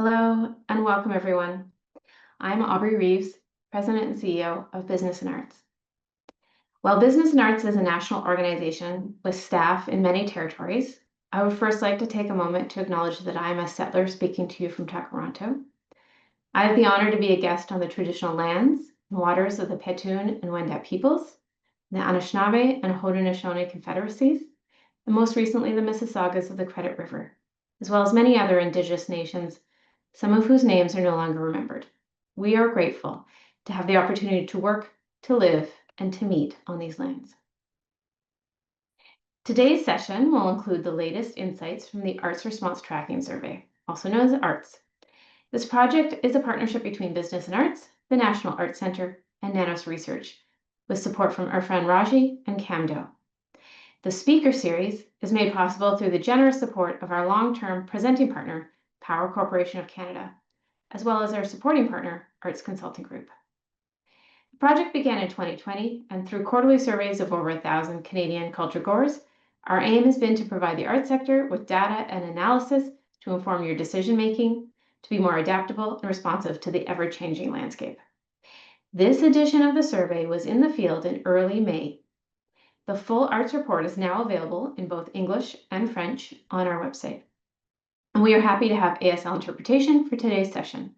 Hello and welcome everyone. I'm Aubrey Reeves, President and CEO of Business and Arts. While Business and Arts is a national organization with staff in many territories, I would first like to take a moment to acknowledge that I am a settler speaking to you from Takaranto. I have the honor to be a guest on the traditional lands and waters of the Petun and Wendat peoples, the Anishinaabe and Haudenosaunee confederacies, and most recently the Mississaugas of the Credit River, as well as many other Indigenous nations, some of whose names are no longer remembered. We are grateful to have the opportunity to work, to live, and to meet on these lands. Today's session will include the latest insights from the Arts Response Tracking Survey, also known as ARTS. This project is a partnership between Business and Arts, the National Arts Centre, and Nanos Research, with support from Irfan Raji and Camdo. The speaker series is made possible through the generous support of our long-term presenting partner, Power Corporation of Canada, as well as our supporting partner, Arts Consulting Group. The project began in 2020, and through quarterly surveys of over 1,000 Canadian culture-goers, our aim has been to provide the arts sector with data and analysis to inform your decision-making, to be more adaptable and responsive to the ever-changing landscape. This edition of the survey was in the field in early May. The full arts report is now available in both English and French on our website. And we are happy to have ASL interpretation for today's session.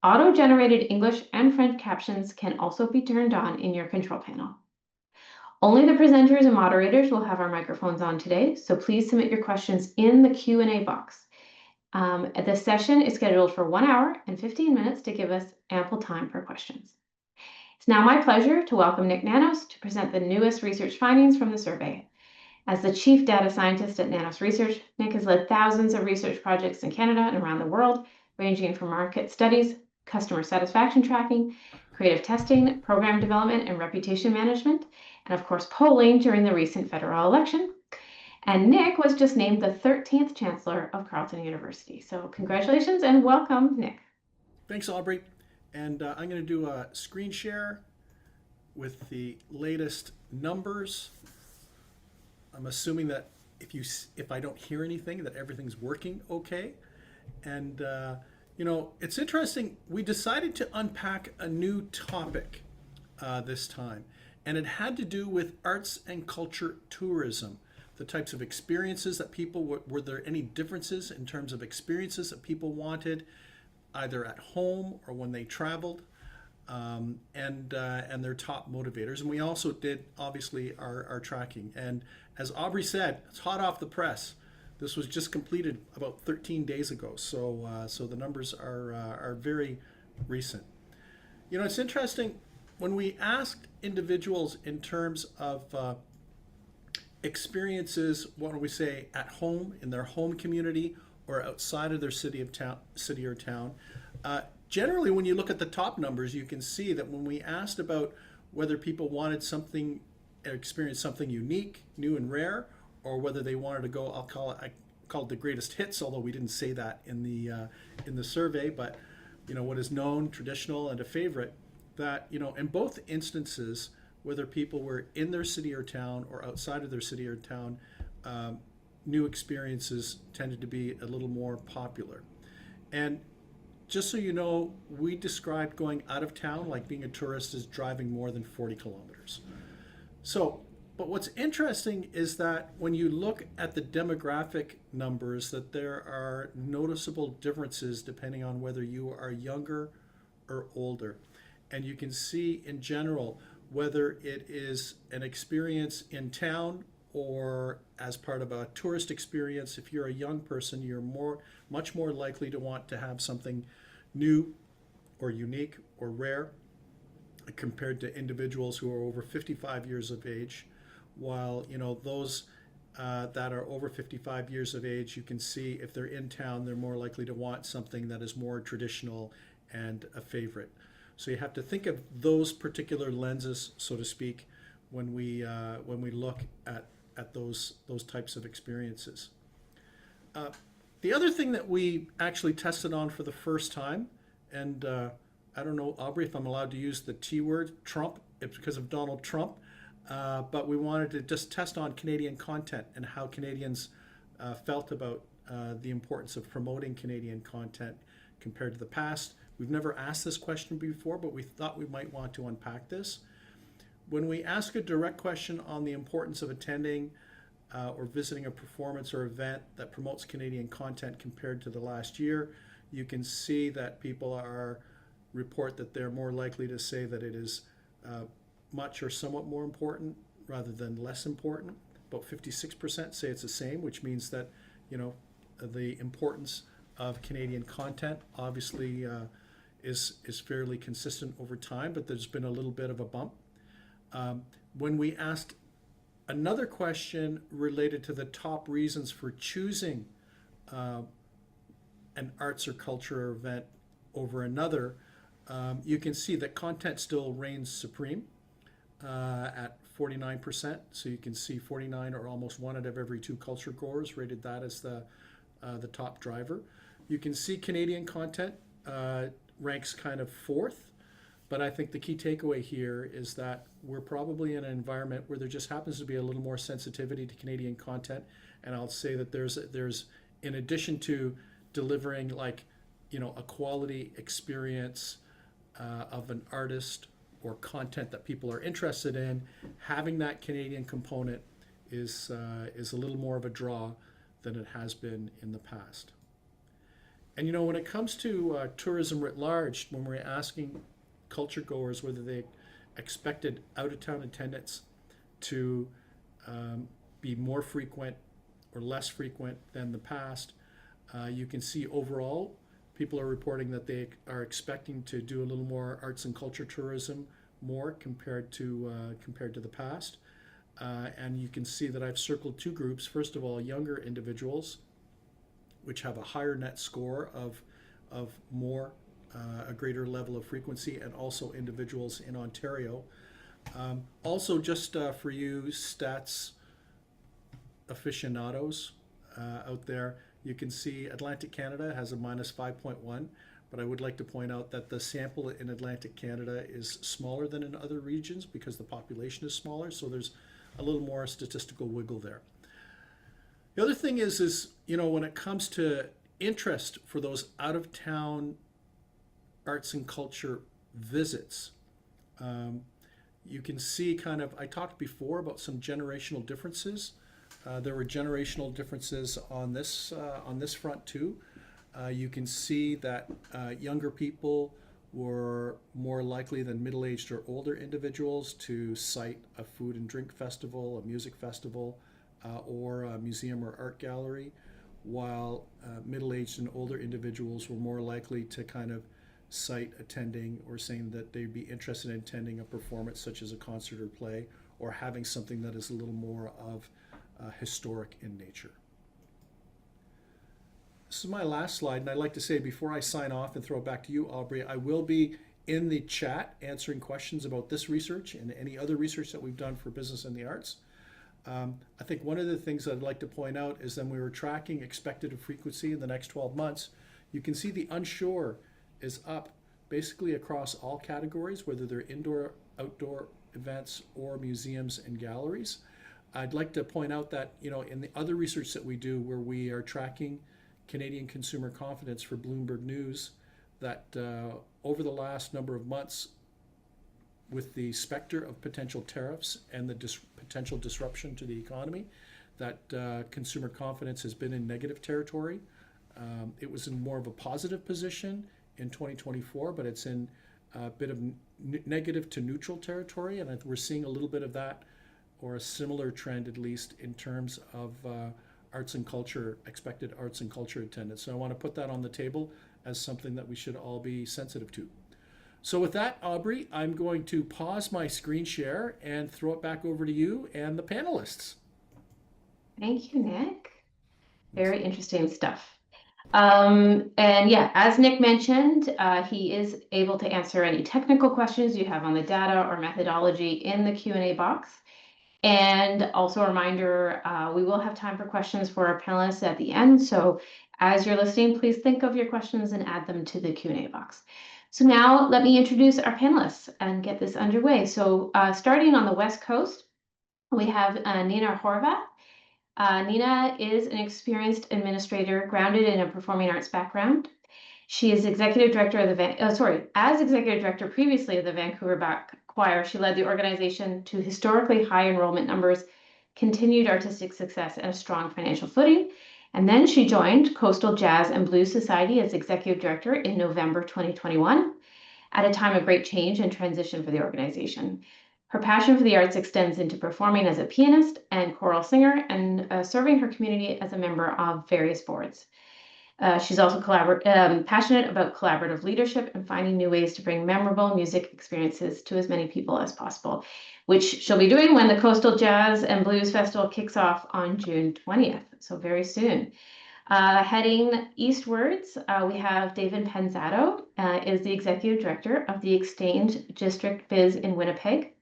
Auto-generated English and French captions can also be turned on in your control panel. Only the presenters and moderators will have our microphones on today, so please submit your questions in the Q&A box. The session is scheduled for 1 hour and 15 minutes to give us ample time for questions. It's now my pleasure to welcome Nik Nanos to present the newest research findings from the survey. As the Chief Data Scientist at Nanos Research, Nik has led thousands of research projects in Canada and around the world, ranging from market studies, customer satisfaction tracking, creative testing, program development, and reputation management, and of course polling during the recent federal election. And Nik was just named the 13th Chancellor of Carleton University. So congratulations and welcome, Nik. Thanks, Aubrey. And I'm going to do a screen share with the latest numbers. I'm assuming that if I don't hear anything, that everything's working okay. And it's interesting. We decided to unpack a new topic this time, and it had to do with arts and culture tourism. The types of experiences that people were there any differences in terms of experiences that people wanted, either at home or when they traveled, and their top motivators. And we also did, obviously, our tracking. And as Aubrey said, it's hot off the press. This was just completed about 13 days ago, so the numbers are very recent. It's interesting, when we asked individuals in terms of experiences, what do we say, at home, in their home community, or outside of their city or town. Generally, when you look at the top numbers, you can see that when we asked about whether people wanted something, experience something unique, new and rare, or whether they wanted to go, I call it the greatest hits, although we didn't say that in the survey, but what is known, traditional, and a favorite, that in both instances, whether people were in their city or town or outside of their city or town, new experiences tended to be a little more popular. And just so you know, we described going out of town like being a tourist as driving more than 40 kilometers. But what's interesting is that when you look at the demographic numbers, that there are noticeable differences depending on whether you are younger or older. And you can see in general whether it is an experience in town or as part of a tourist experience. If you're a young person, you're much more likely to want to have something new or unique or rare compared to individuals who are over 55 years of age. While those that are over 55 years of age, you can see if they're in town, they're more likely to want something that is more traditional and a favorite. So you have to think of those particular lenses, so to speak, when we look at those types of experiences. The other thing that we actually tested on for the first time, and I don't know, Aubrey, if I'm allowed to use the T word, Trump, it's because of Donald Trump, but we wanted to just test on Canadian content and how Canadians felt about the importance of promoting Canadian content, compared to the past. We've never asked this question before, but we thought we might want to unpack this. When we ask a direct question on the importance of attending or visiting a performance or event that promotes Canadian content compared to the last year, you can see that people report that they're more likely to say that it is much or somewhat more important rather than less important. About 56% say it's the same, which means that, the importance of Canadian content obviously is fairly consistent over time, but there's been a little bit of a bump. When we asked another question related to the top reasons for choosing an arts or culture event over another, you can see that content still reigns supreme at 49%. So you can see 49, or almost one out of every two culture goers rated that as the top driver. You can see Canadian content ranks kind of fourth, but I think the key takeaway here is that we're probably in an environment where there just happens to be a little more sensitivity to Canadian content. And I'll say that there's in addition to delivering a quality experience of an artist or content that people are interested in, having that Canadian component is a little more of a draw than it has been in the past. And when it comes to tourism writ large, when we're asking culture goers whether they expected out-of-town attendance to be more frequent or less frequent than the past, you can see overall people are reporting that they are expecting to do a little more arts and culture tourism more compared to the past. And you can see that I've circled two groups. First of all, younger individuals, which have a higher net score of more, a greater level of frequency, and also individuals in Ontario. Also, just for you stats aficionados out there, you can see Atlantic Canada has a minus 5.1, but I would like to point out that the sample in Atlantic Canada is smaller than in other regions because the population is smaller, so there's a little more statistical wiggle there. The other thing is when it comes to interest for those out-of-town arts and culture visits, you can see I talked before about some generational differences. There were generational differences on this front too. You can see that younger people were more likely than middle-aged or older individuals to cite a food and drink festival, a music festival, or a museum or art gallery, while middle-aged and older individuals were more likely to kind of cite attending or saying that they'd be interested in attending a performance such as a concert or play, or having something that is a little more of historic in nature. This is my last slide, and I'd like to say before I sign off and throw it back to you, Aubrey, I will be in the chat answering questions about this research and any other research that we've done for business and the arts. I think one of the things I'd like to point out is that we were tracking expected frequency in the next 12 months. You can see the unsure is up basically across all categories, whether they're indoor, outdoor events, or museums and galleries. I'd like to point out that, in the other research that we do where we are tracking Canadian consumer confidence for Bloomberg News, that over the last number of months, with the specter of potential tariffs and the potential disruption to the economy, that consumer confidence has been in negative territory. It was in more of a positive position in 2024, but it's in a bit of negative to neutral territory, and we're seeing a little bit of that, or a similar trend at least, in terms of arts and culture, expected arts and culture attendance. So I want to put that on the table as something that we should all be sensitive to. So with that, Aubrey, I'm going to pause my screen share and throw it back over to you and the panelists. Thank you, Nick. Very interesting stuff. And yeah, as Nick mentioned, he is able to answer any technical questions you have on the data or methodology in the Q&A box. And also a reminder, we will have time for questions for our panelists at the end. So as you're listening, please think of your questions and add them to the Q&A box. So now let me introduce our panelists and get this underway. So starting on the West Coast, we have Nina Horvath. Nina is an experienced administrator grounded in a performing arts background. She is executive director of as executive director previously of the Vancouver Back Choir, she led the organization to historically high enrollment numbers, continued artistic success, and a strong financial footing. And then she joined Coastal Jazz and Blues Society as executive director in November 2021, at a time of great change and transition for the organization. Her passion for the arts extends into performing as a pianist and choral singer, and serving her community as a member of various boards. She's also passionate about collaborative leadership and finding new ways to bring memorable music experiences to as many people as possible, which she'll be doing when the Coastal Jazz and Blues Festival kicks off on June 20th, so very soon. Heading eastwards, we have David Pensato, is the executive director of the Exchange District Biz in Winnipeg.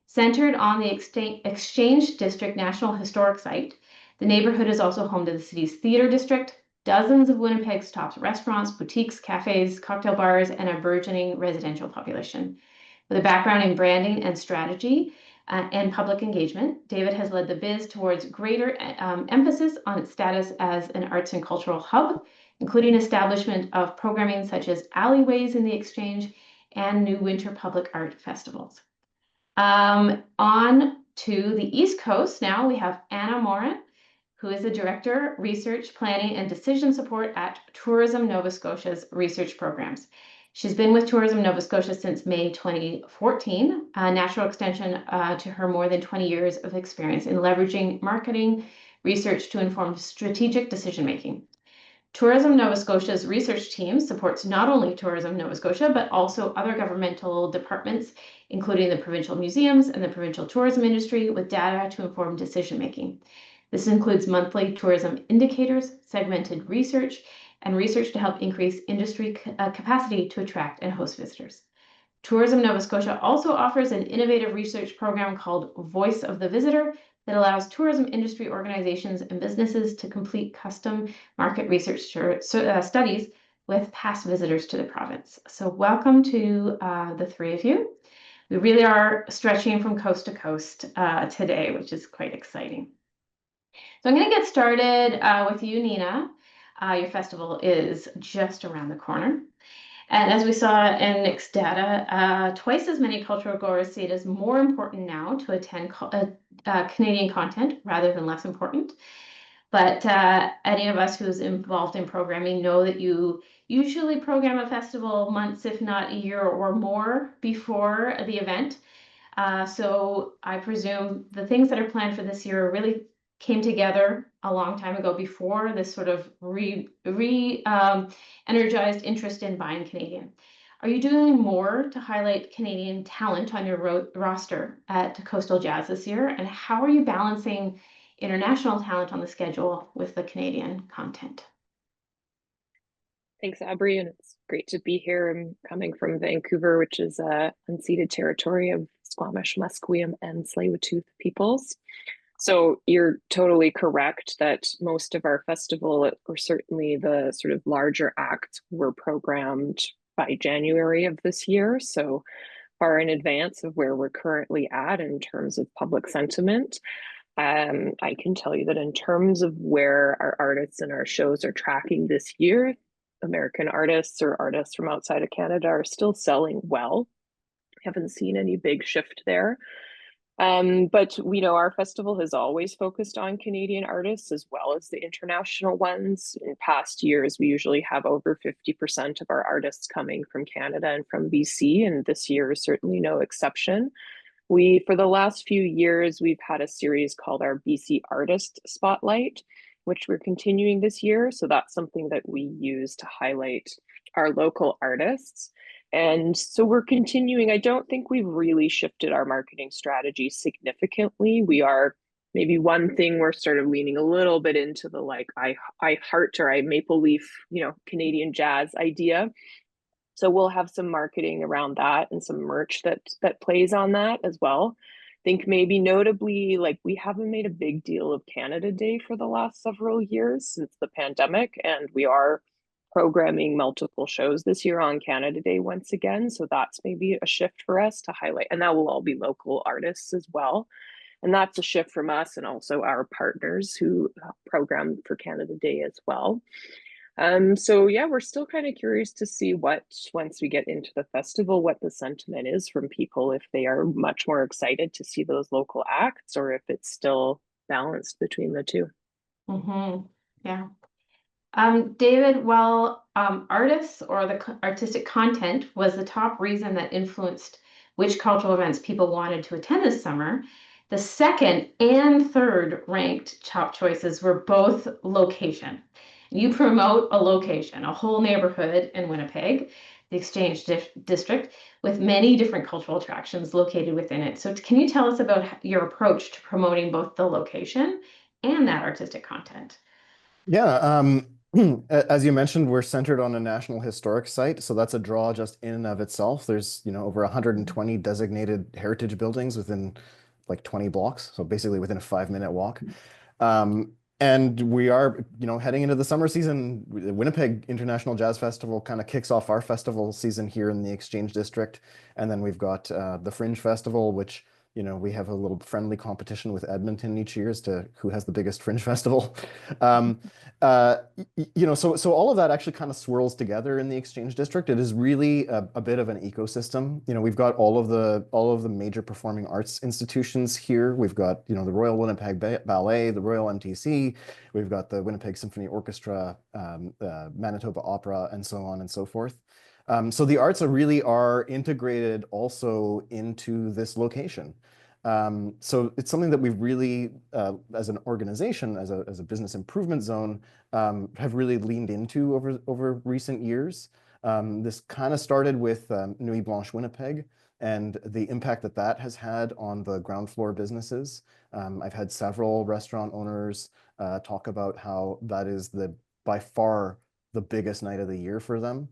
Centered on the Exchange District National Historic Site, the neighborhood is also home to the city's theater district, dozens of Winnipeg's top restaurants, boutiques, cafes, cocktail bars, and a burgeoning residential population. With a background in branding and strategy and public engagement, David has led the biz towards greater emphasis on its status as an arts and cultural hub, including establishment of programming such as alleyways in the Exchange and new winter public art festivals. On to the East Coast now, we have Anna Moran, who is the Director, Research, Planning, and Decision Support at Tourism Nova Scotia's research programs. She's been with Tourism Nova Scotia since May 2014, a natural extension to her more than 20 years of experience in leveraging marketing research to inform strategic decision-making. Tourism Nova Scotia's research team supports not only Tourism Nova Scotia, but also other governmental departments, including the provincial museums and the provincial tourism industry, with data to inform decision-making. This includes monthly tourism indicators, segmented research, and research to help increase industry capacity to attract and host visitors. Tourism Nova Scotia also offers an innovative research program called Voice of the Visitor that allows tourism industry organizations and businesses to complete custom market research studies with past visitors to the province. So welcome to the three of you. We really are stretching from coast to coast today, which is quite exciting. So I'm going to get started with you, Nina. Your festival is just around the corner. And as we saw in Nik's data, twice as many cultural goers see it as more important now to attend Canadian content rather than less important. But any of us who's involved in programming know that you usually program a festival months, if not a year or more before the event. So I presume the things that are planned for this year really came together a long time ago before this sort of energized interest in buying Canadian. Are you doing more to highlight Canadian talent on your roster at Coastal Jazz this year? And how are you balancing international talent on the schedule with the Canadian content? Thanks, Abri, and it's great to be here. I'm coming from Vancouver, which is unceded territory of Squamish, Musqueam, and Tsleil-Waututh peoples. So you're totally correct that most of our festival, or certainly the sort of larger acts, were programmed by January of this year. So far in advance of where we're currently at in terms of public sentiment. I can tell you that in terms of where our artists and our shows are tracking this year, American artists or artists from outside of Canada are still selling well. Haven't seen any big shift there. But we know our festival has always focused on Canadian artists as well as the international ones. In past years, we usually have over 50% of our artists coming from Canada and from BC, and this year is certainly no exception. For the last few years, we've had a series called our BC Artist Spotlight, which we're continuing this year. So that's something that we use to highlight our local artists. And so we're continuing. I don't think we've really shifted our marketing strategy significantly. We are maybe one thing we're sort of leaning a little bit into the like I heart or I maple leaf, Canadian jazz idea. So we'll have some marketing around that and some merch that plays on that as well. I think maybe notably, like we haven't made a big deal of Canada Day for the last several years since the pandemic, and we are programming multiple shows this year on Canada Day once again. So that's maybe a shift for us to highlight, and that will all be local artists as well. And that's a shift from us and also our partners who program for Canada Day as well. So yeah, we're still kind of curious to see what, once we get into the festival, what the sentiment is from people, if they are much more excited to see those local acts or if it's still balanced between the two. Yeah. David, well, artists or the artistic content was the top reason that influenced which cultural events people wanted to attend this summer. The second and third ranked top choices were both location. You promote a location, a whole neighborhood in Winnipeg, the Exchange District, with many different cultural attractions located within it. So, can you tell us about your approach to promoting both the location and that artistic content? Yeah, as you mentioned, we're centered on a National Historic Site, so that's a draw just in and of itself. There's, over 120 designated heritage buildings within like 20 blocks, so basically within a 5-minute walk. And we are, heading into the summer season. The Winnipeg International Jazz Festival kind of kicks off our festival season here in the Exchange District, and then we've got the Fringe Festival, which we have a little friendly competition with Edmonton each year as to who has the biggest Fringe Festival. Um, so all of that actually kind of swirls together in the Exchange District. It is really a bit of an ecosystem. We've got all of the major performing arts institutions here. We've got, the Royal Winnipeg Ballet, the Royal MTC. We've got the Winnipeg Symphony Orchestra, Manitoba Opera, and so on and so forth. So the arts are integrated also into this location. So it's something that we've really, as an organization, as a business improvement zone, have really leaned into over recent years. This kind of started with Nuit Blanche Winnipeg and the impact that has had on the ground floor businesses. I've had several restaurant owners talk about how that is by far the biggest night of the year for them.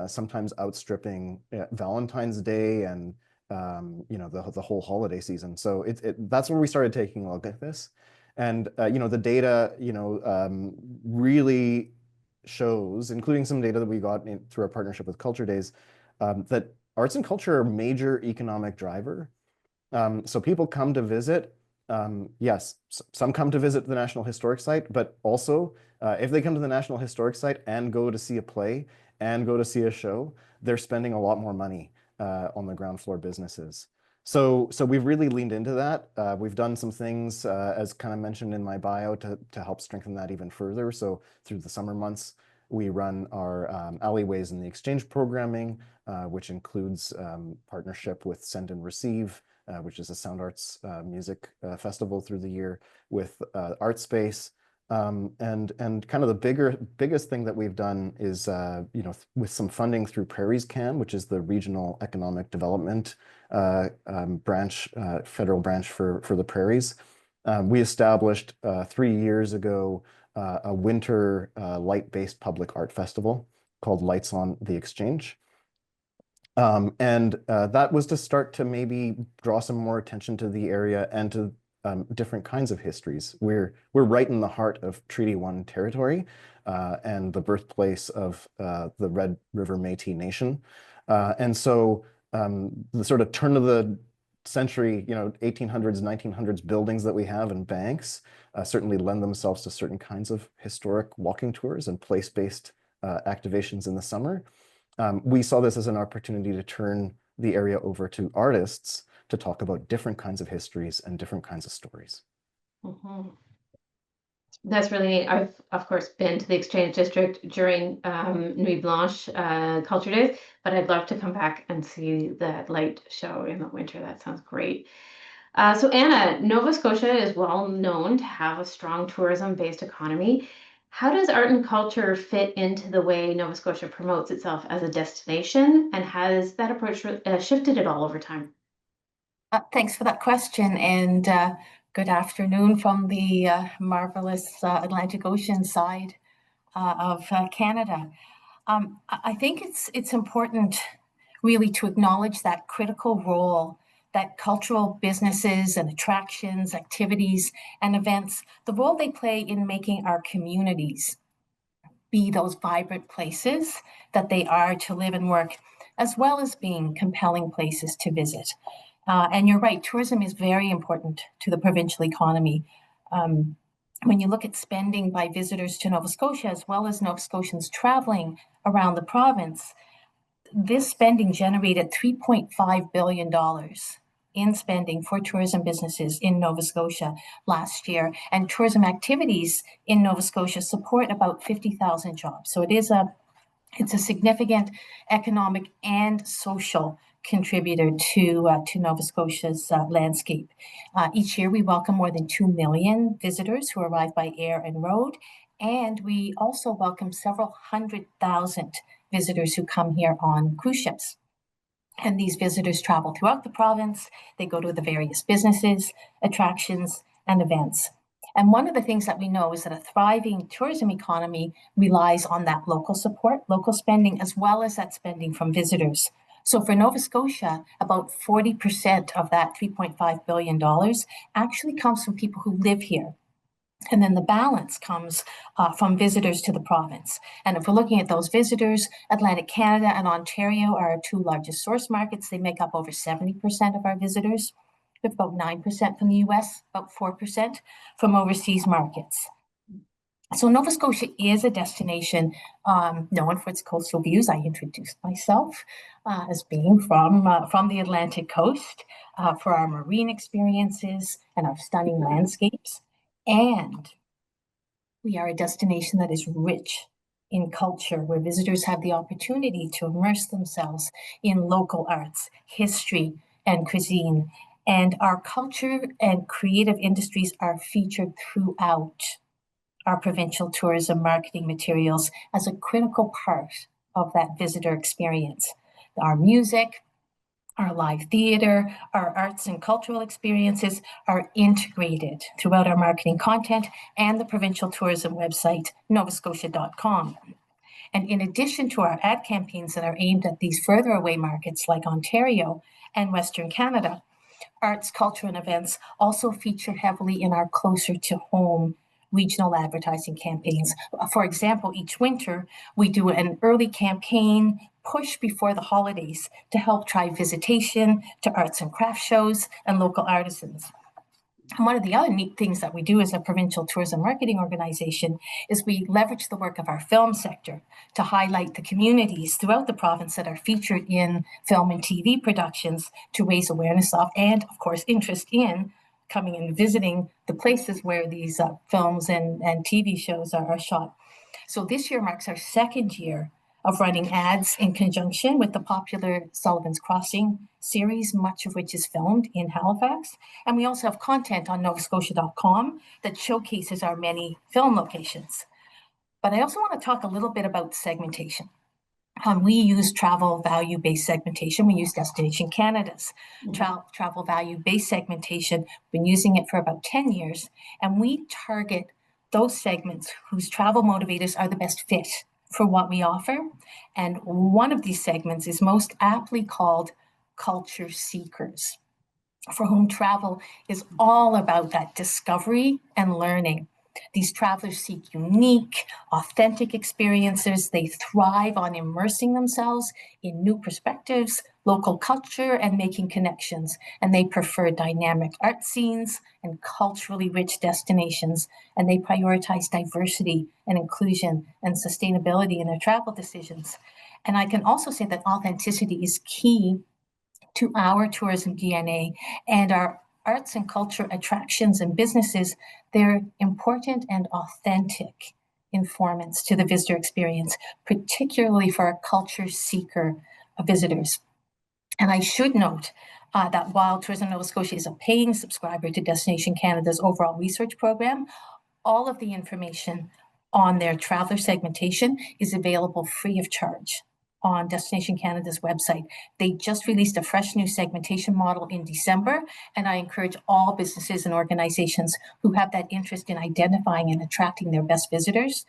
Sometimes outstripping Valentine's Day and the whole holiday season. So that's where we started taking a look at this, and the data really shows, including some data that we got through our partnership with Culture Days, that arts and culture are a major economic driver. So people come to visit. Yes, some come to visit the National Historic Site, but also if they come to the National Historic Site and go to see a play and go to see a show, they're spending a lot more money on the ground floor businesses. So we've really leaned into that. We've done some things, as kind of mentioned in my bio, to help strengthen that even further. So through the summer months, we run our Alleyways in the Exchange programming, which includes partnership with Send and Receive, which is a sound arts music festival through the year, with Art Space. And kind of the biggest thing that we've done is, with some funding through Prairies CAM, which is the regional economic development branch, federal branch for the prairies. We established 3 years ago a winter light-based public art festival called Lights on the Exchange. And that was to start to maybe draw some more attention to the area and to different kinds of histories. We're right in the heart of Treaty 1 territory and the birthplace of the Red River Métis Nation. And so the sort of turn of the century, 1800s, 1900s buildings that we have and banks certainly lend themselves to certain kinds of historic walking tours and place-based activations in the summer. We saw this as an opportunity to turn the area over to artists to talk about different kinds of histories and different kinds of stories. That's really neat. I've, of course, been to the Exchange District during Nuit Blanche Culture Days, but I'd love to come back and see that light show in the winter. That sounds great. So Anna, Nova Scotia is well known to have a strong tourism-based economy. How does art and culture fit into the way Nova Scotia promotes itself as a destination, and has that approach shifted at all over time? Thanks for that question, and good afternoon from the marvelous Atlantic Ocean side of Canada. I think it's important really to acknowledge that critical role that cultural businesses and attractions, activities, and events, the role they play in making our communities be those vibrant places that they are to live and work, as well as being compelling places to visit. And you're right, tourism is very important to the provincial economy. when you look at spending by visitors to Nova Scotia, as well as Nova Scotians traveling around the province, this spending generated $3.5 billion in spending for tourism businesses in Nova Scotia last year. And tourism activities in Nova Scotia support about 50,000 jobs. So it's a significant economic and social contributor to Nova Scotia's landscape. Each year, we welcome more than 2 million visitors who arrive by air and road, and we also welcome several 100,000 visitors who come here on cruise ships. And these visitors travel throughout the province. They go to the various businesses, attractions, and events. And one of the things that we know is that a thriving tourism economy relies on that local support, local spending, as well as that spending from visitors. So for Nova Scotia, about 40% of that $3.5 billion actually comes from people who live here. And then the balance comes from visitors to the province. And if we're looking at those visitors, Atlantic Canada and Ontario are our two largest source markets. They make up over 70% of our visitors. We have about 9% from the US, about 4% from overseas markets. So Nova Scotia is a destination known for its coastal views. I introduced myself as being from the Atlantic coast for our marine experiences and our stunning landscapes. And we are a destination that is rich in culture, where visitors have the opportunity to immerse themselves in local arts, history, and cuisine. And our culture and creative industries are featured throughout our provincial tourism marketing materials as a critical part of that visitor experience. Our music, our live theater, our arts and cultural experiences are integrated throughout our marketing content and the provincial tourism website, novascotia.com. And in addition to our ad campaigns that are aimed at these further away markets like Ontario and Western Canada, arts, culture, and events also feature heavily in our closer to home regional advertising campaigns. For example, each winter, we do an early campaign push before the holidays to help drive visitation to arts and craft shows and local artisans. And one of the other neat things that we do as a provincial tourism marketing organization is we leverage the work of our film sector to highlight the communities throughout the province that are featured in film and TV productions to raise awareness of and, of course, interest in coming and visiting the places where these films and TV shows are shot. So this year marks our second year of running ads in conjunction with the popular Sullivan's Crossing series, much of which is filmed in Halifax. And we also have content on novascotia.com that showcases our many film locations. But I also want to talk a little bit about segmentation. We use travel value-based segmentation. We use Destination Canada's travel value-based segmentation. We've been using it for about 10 years. And we target those segments whose travel motivators are the best fit for what we offer. And one of these segments is most aptly called culture seekers, for whom travel is all about that discovery and learning. These travelers seek unique, authentic experiences. They thrive on immersing themselves in new perspectives, local culture, and making connections. And they prefer dynamic art scenes and culturally rich destinations. And they prioritize diversity and inclusion and sustainability in their travel decisions. And I can also say that authenticity is key to our tourism DNA and our arts and culture attractions and businesses. They're important and authentic informants to the visitor experience, particularly for our culture seeker visitors. And I should note that while Tourism Nova Scotia is a paying subscriber to Destination Canada's overall research program, all of the information on their traveler segmentation is available free of charge on Destination Canada's website. They just released a fresh new segmentation model in December, and I encourage all businesses and organizations who have that interest in identifying and attracting their best visitors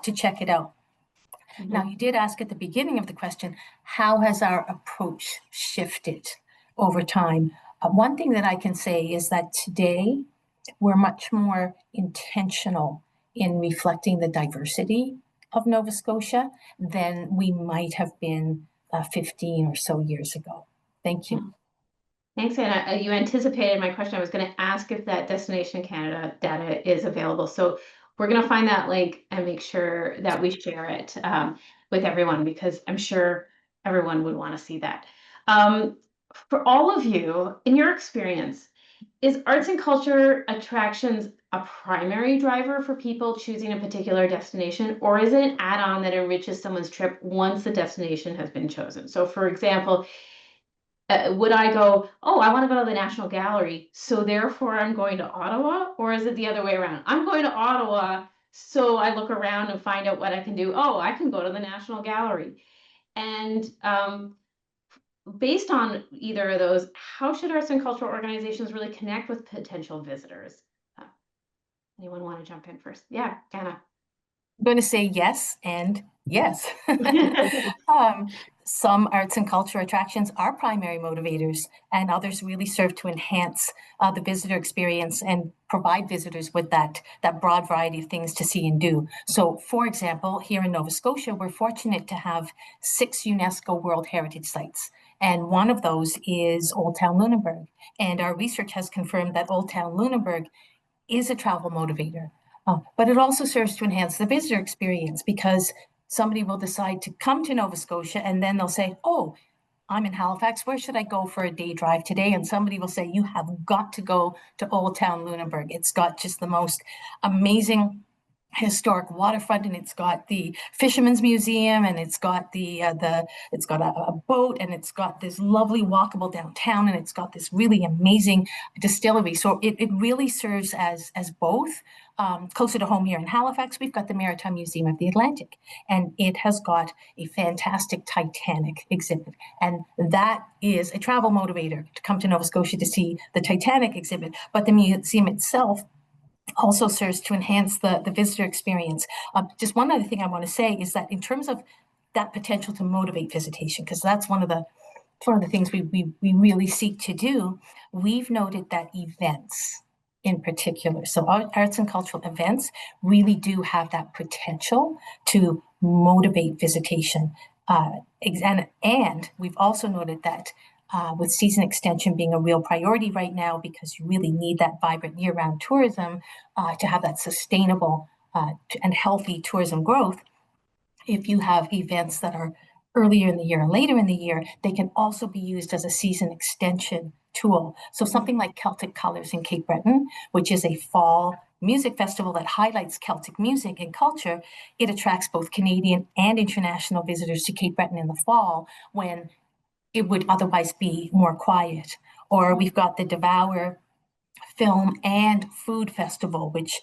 to check it out. Now, you did ask at the beginning of the question, how has our approach shifted over time? One thing that I can say is that today we're much more intentional in reflecting the diversity of Nova Scotia than we might have been 15 or so years ago. Thank you. Thanks, Anna. You anticipated my question. I was going to ask if that Destination Canada data is available. So we're going to find that link and make sure that we share it with everyone, because I'm sure everyone would want to see that. For all of you, in your experience, is arts and culture attractions a primary driver for people choosing a particular destination, or is it an add-on that enriches someone's trip once the destination has been chosen? So, for example, would I go, oh, I want to go to the National Gallery, so therefore I'm going to Ottawa? Or is it the other way around? I'm going to Ottawa, so I look around and find out what I can do. Oh, I can go to the National Gallery. And based on either of those, how should arts and cultural organizations really connect with potential visitors? Anyone want to jump in first? Yeah, Anna. I'm going to say yes and yes. Some arts and culture attractions are primary motivators, and others really serve to enhance the visitor experience and provide visitors with that broad variety of things to see and do. So, for example, here in Nova Scotia, we're fortunate to have 6 UNESCO World Heritage Sites, and one of those is Old Town Lunenburg. And our research has confirmed that Old Town Lunenburg is a travel motivator. But it also serves to enhance the visitor experience, because somebody will decide to come to Nova Scotia and then they'll say, oh, I'm in Halifax. Where should I go for a day drive today? And somebody will say, you have got to go to Old Town Lunenburg. It's got just the most amazing historic waterfront, and it's got the Fisherman's Museum, and it's got it's got a boat, and it's got this lovely walkable downtown, and it's got this really amazing distillery. So it really serves as both. Closer to home here in Halifax, we've got the Maritime Museum of the Atlantic, and it has got a fantastic Titanic exhibit. And that is a travel motivator to come to Nova Scotia to see the Titanic exhibit. But the museum itself also serves to enhance the visitor experience. Just one other thing I want to say is that in terms of that potential to motivate visitation, because that's one of the things we really seek to do, we've noted that events in particular, so arts and cultural events, really do have that potential to motivate visitation. And we've also noted that with season extension being a real priority right now, because you really need that vibrant year-round tourism to have that sustainable and healthy tourism growth. If you have events that are earlier in the year and later in the year, they can also be used as a season extension tool. So something like Celtic Colors in Cape Breton, which is a fall music festival that highlights Celtic music and culture, it attracts both Canadian and international visitors to Cape Breton in the fall, when it would otherwise be more quiet. Or we've got the Devour Film and Food Festival, which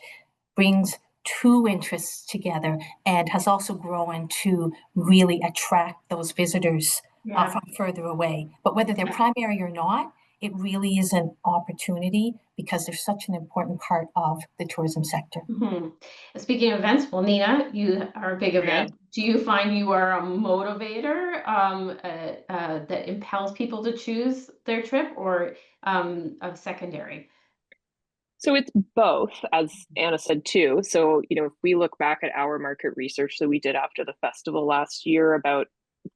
brings two interests together and has also grown to really attract those visitors from further away. But whether they're primary or not, it really is an opportunity, because they're such an important part of the tourism sector. Mm-hmm. Speaking of events, well, Nina, you are a big event. Do you find you are a motivator that impels people to choose their trip, or a secondary? So it's both, as Anna said too. So, if we look back at our market research that we did after the festival last year, about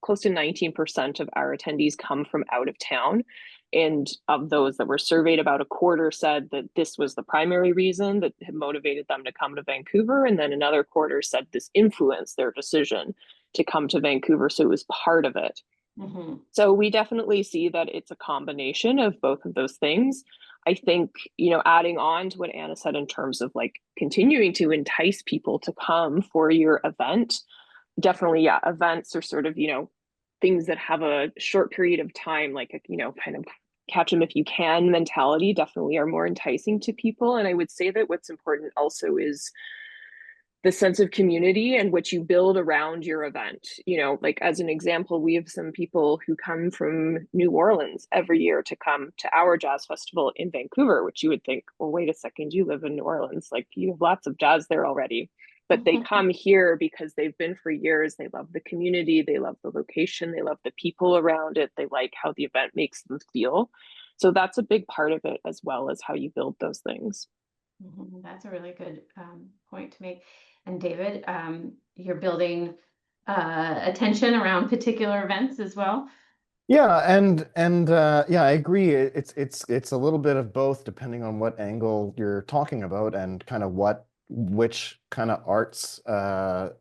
close to 19% of our attendees come from out of town. And of those that were surveyed, about a quarter said that this was the primary reason that had motivated them to come to Vancouver. And then another quarter said this influenced their decision to come to Vancouver. So it was part of it. Mm-hmm. So we definitely see that it's a combination of both of those things. I think, adding on to what Anna said in terms of like continuing to entice people to come for your event, definitely, yeah, events are sort of, things that have a short period of time, like, kind of catch them if you can mentality, definitely are more enticing to people. And I would say that what's important also is the sense of community and what you build around your event. Like as an example, we have some people who come from New Orleans every year to come to our jazz festival in Vancouver, which you would think, well, wait a second, you live in New Orleans, like you have lots of jazz there already. But they come here because they've been for years. They love the community, they love the location, they love the people around it, they like how the event makes them feel. So that's a big part of it, as well as how you build those things. That's a really good point to make. And David, you're building attention around particular events as well. Yeah, yeah, I agree. It's a little bit of both depending on what angle you're talking about and kind of which kind of arts whether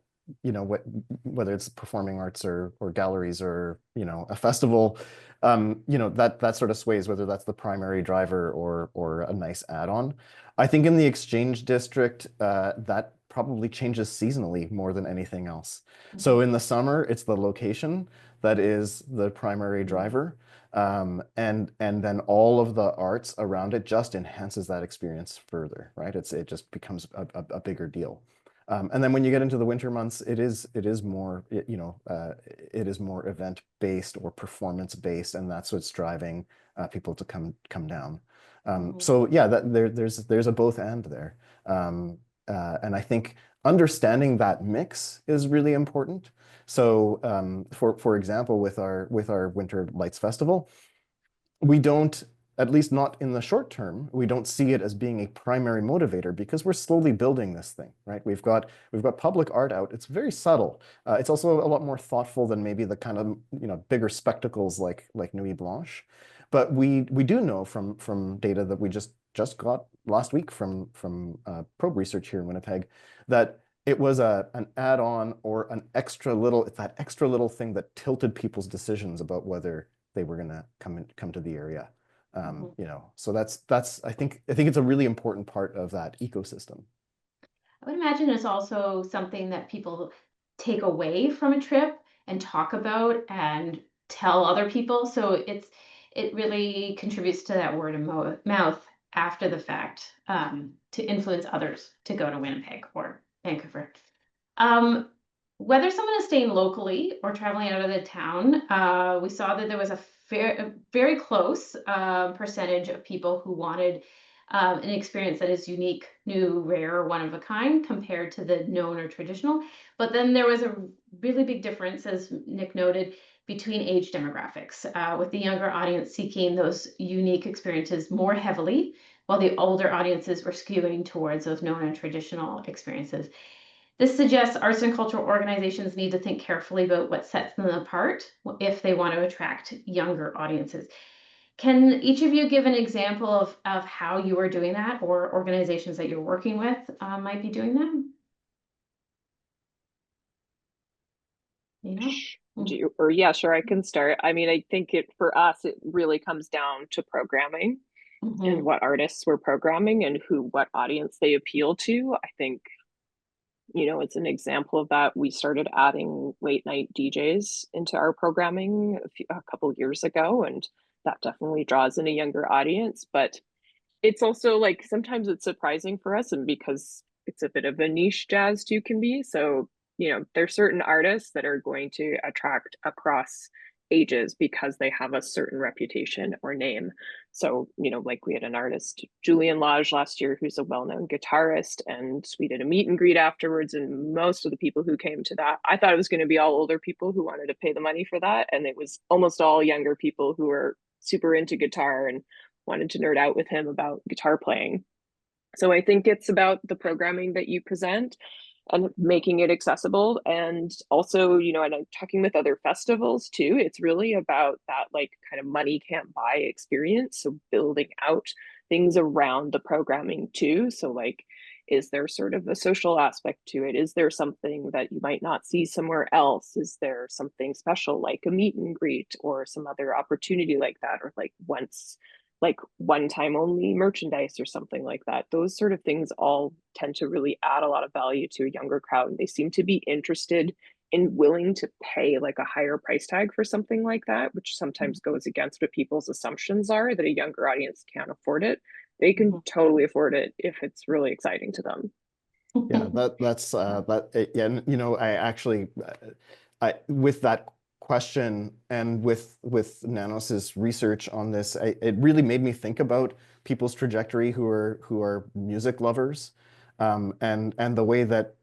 it's performing arts or galleries or a festival, that sort of sways whether that's the primary driver or a nice add-on. I think in the exchange district, that probably changes seasonally more than anything else. So in the summer, it's the location that is the primary driver. And then all of the arts around it just enhances that experience further, right? It just becomes a bigger deal. And then when you get into the winter months, it is more, it is more event based or performance based, and that's what's driving people to come down. So yeah, there's a both and there. And I think understanding that mix is really important. So for example, with our Winter Lights Festival, we don't, at least not in the short term, we don't see it as being a primary motivator because we're slowly building this thing, right? We've got public art out. It's very subtle. It's also a lot more thoughtful than maybe the kind of bigger spectacles like Nuit Blanche. But we do know from data that we just got last week from probe research here in Winnipeg that it was an add-on or it's that extra little thing that tilted people's decisions about whether they were going to come to the area. So that's I think it's a really important part of that ecosystem. I would imagine it's also something that people take away from a trip and talk about and tell other people. So it really contributes to that word of mouth after the fact, to influence others to go to Winnipeg or Vancouver. Um, Whether someone is staying locally or traveling out of the town, we saw that there was a very close percentage of people who wanted an experience that is unique, new, rare, one of a kind compared to the known or traditional. But then there was a really big difference, as Nick noted, between age demographics, with the younger audience seeking those unique experiences more heavily, while the older audiences were skewing towards those known and traditional experiences. This suggests arts and cultural organizations need to think carefully about what sets them apart if they want to attract younger audiences. Can each of you give an example of how you are doing that, or organizations that you're working with might be doing that? You know? Yeah, sure, I can start. I mean, I think for us, it really comes down to programming and what artists we're programming and what audience they appeal to. I think, it's an example of that. We started adding late night DJs into our programming a couple of years ago, and that definitely draws in a younger audience. But it's also like sometimes it's surprising for us, and because it's a bit of a niche jazz too can be. So, there's certain artists that are going to attract across ages because they have a certain reputation or name. So, like we had an artist, Julian Lage, last year, who's a well-known guitarist, and we did a meet and greet afterwards. And most of the people who came to that, I thought it was going to be all older people who wanted to pay the money for that. And it was almost all younger people who were super into guitar and wanted to nerd out with him about guitar playing. So I think it's about the programming that you present and making it accessible. And also, and I'm talking with other festivals too, it's really about that like kind of money can't buy experience. So building out things around the programming too. So like, is there sort of a social aspect to it? Is there something that you might not see somewhere else? Is there something special like a meet and greet or some other opportunity like that? Or like one time only merchandise or something like that. Those sort of things all tend to really add a lot of value to a younger crowd. And they seem to be interested and willing to pay like a higher price tag for something like that, which sometimes goes against what people's assumptions are that a younger audience can't afford it. They can totally afford it if it's really exciting to them. Yeah, yeah, I actually with that question and with Nanos's research on this, it really made me think about people's trajectory who are music lovers, and the way that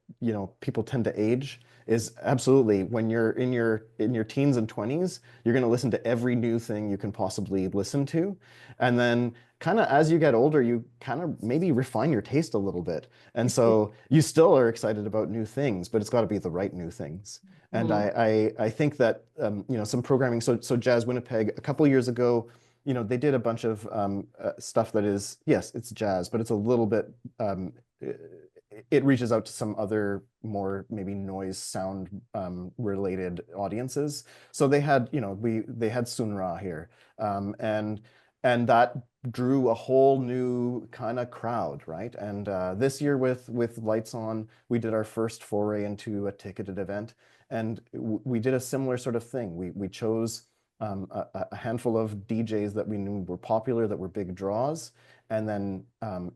people tend to age is absolutely when you're in your teens and 20s, you're going to listen to every new thing you can possibly listen to, and then kind of as you get older, you kind of maybe refine your taste a little bit, and so you still are excited about new things, but it's got to be the right new things. And Mhm. I think that some programming. So Jazz Winnipeg a couple years ago, they did a bunch of stuff that is, yes, it's jazz, but it's a little bit it reaches out to some other more maybe noise sound related audiences. So they had they had Sun Ra here, and that drew a whole new kind of crowd, right? And this year with Lights On, we did our first foray into a ticketed event, and we did a similar sort of thing. We chose a handful of DJs that we knew were popular, that were big draws, and then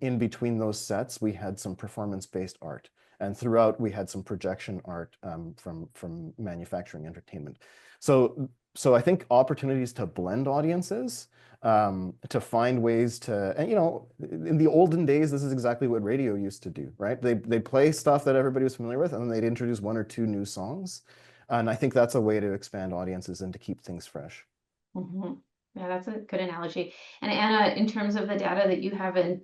in between those sets, we had some performance-based art. And throughout, we had some projection art from manufacturing entertainment. So I think opportunities to blend audiences, to find ways to, and in the olden days, this is exactly what radio used to do, right? They play stuff that everybody was familiar with, and then they'd introduce one or two new songs. And I think that's a way to expand audiences and to keep things fresh. Mhm. Yeah, that's a good analogy. And Anna, in terms of the data that you have in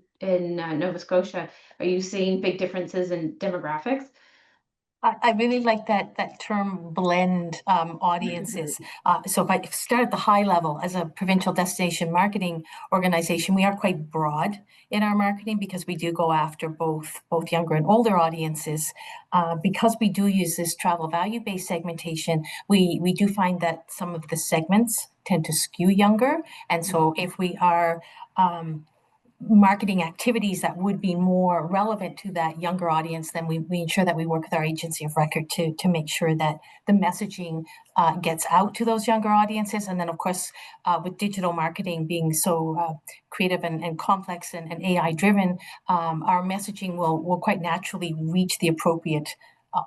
Nova Scotia, are you seeing big differences in demographics? I really like that term blend audiences. So if I start at the high level, as a provincial destination marketing organization, we are quite broad in our marketing because we do go after both younger and older audiences. Because we do use this travel value based segmentation, we do find that some of the segments tend to skew younger, and so if we are marketing activities that would be more relevant to that younger audience, then we ensure that we work with our agency of record to make sure that the messaging gets out to those younger audiences. And then, of course, with digital marketing being so creative and complex and AI driven, our messaging will quite naturally reach the appropriate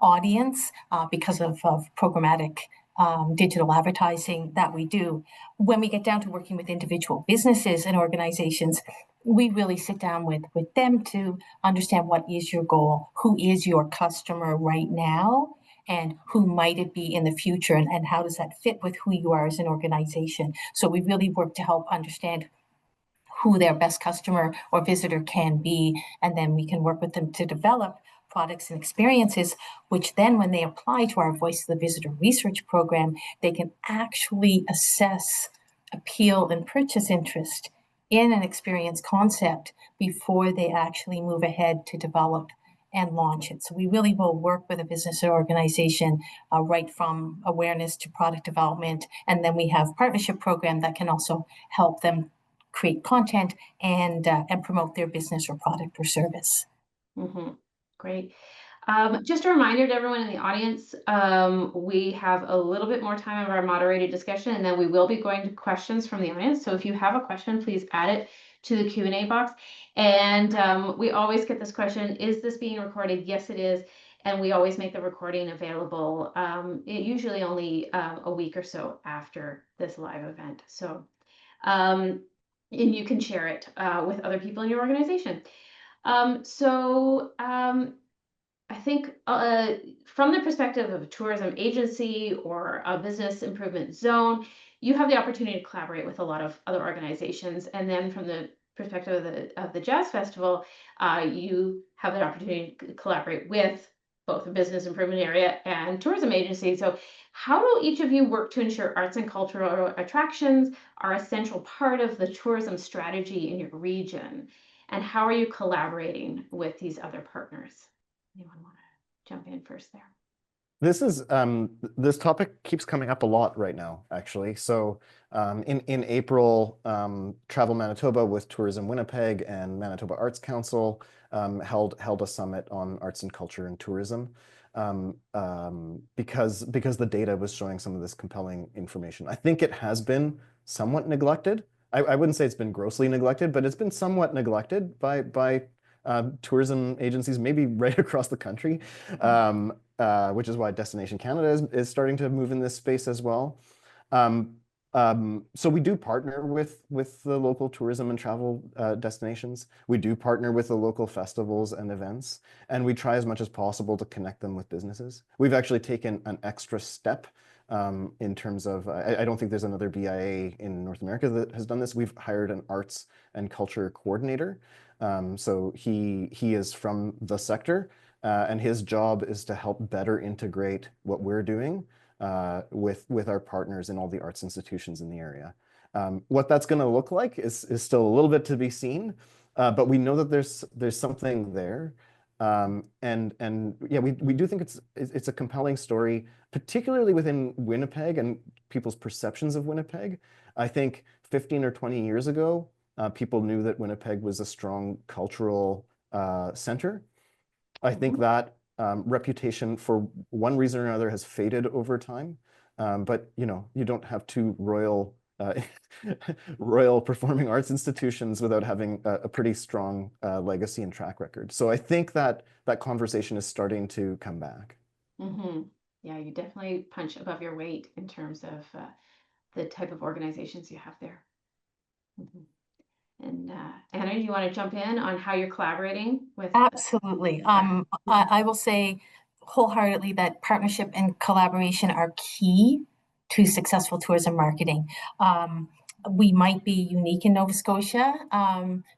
audience because of programmatic digital advertising that we do. When we get down to working with individual businesses and organizations, we really sit down with them to understand what is your goal, who is your customer right now, and who might it be in the future, and how does that fit with who you are as an organization. So we really work to help understand who their best customer or visitor can be, and then we can work with them to develop products and experiences, which then when they apply to our Voice of the Visitor research program, they can actually assess appeal and purchase interest in an experience concept before they actually move ahead to develop and launch it. So we really will work with a business or organization right from awareness to product development. And then we have partnership program that can also help them create content and promote their business or product or service. Mhm. Great. Just a reminder to everyone in the audience, we have a little bit more time of our moderated discussion, and then we will be going to questions from the audience. So if you have a question, please add it to the Q&A box. And we always get this question, is this being recorded? Yes, it is. And we always make the recording available, usually only a week or so after this live event. So, and you can share it with other people in your organization. I think from the perspective of a tourism agency or a business improvement zone, you have the opportunity to collaborate with a lot of other organizations. And then from the perspective of the Jazz Festival, you have the opportunity to collaborate with both the business improvement area and tourism agency. So how do each of you work to ensure arts and cultural attractions are a central part of the tourism strategy in your region? And how are you collaborating with these other partners? Anyone want to jump in first there? This topic keeps coming up a lot right now, actually. So in April, Travel Manitoba with Tourism Winnipeg and Manitoba Arts Council held a summit on arts and culture and tourism because the data was showing some of this compelling information. I think it has been somewhat neglected. I wouldn't say it's been grossly neglected, but it's been somewhat neglected by tourism agencies, maybe right across the country, which is why Destination Canada is starting to move in this space as well. So we do partner with the local tourism and travel destinations. We do partner with the local festivals and events, and we try as much as possible to connect them with businesses. We've actually taken an extra step in terms of, I don't think there's another BIA in North America that has done this. We've hired an arts and culture coordinator. So he is from the sector, and his job is to help better integrate what we're doing with our partners in all the arts institutions in the area. What that's going to look like is still a little bit to be seen, but we know that there's something there. And yeah, we do think it's a compelling story, particularly within Winnipeg and people's perceptions of Winnipeg. I think 15 or 20 years ago, people knew that Winnipeg was a strong cultural center. I think that reputation, for one reason or another, has faded over time. But you don't have two royal royal performing arts institutions without having a pretty strong legacy and track record. So I think that conversation is starting to come back. Yeah, you definitely punch above your weight in terms of the type of organizations you have there. And Anna, you want to jump in on how you're collaborating with? Absolutely. I will say wholeheartedly that partnership and collaboration are key to successful tourism marketing. We might be unique in Nova Scotia.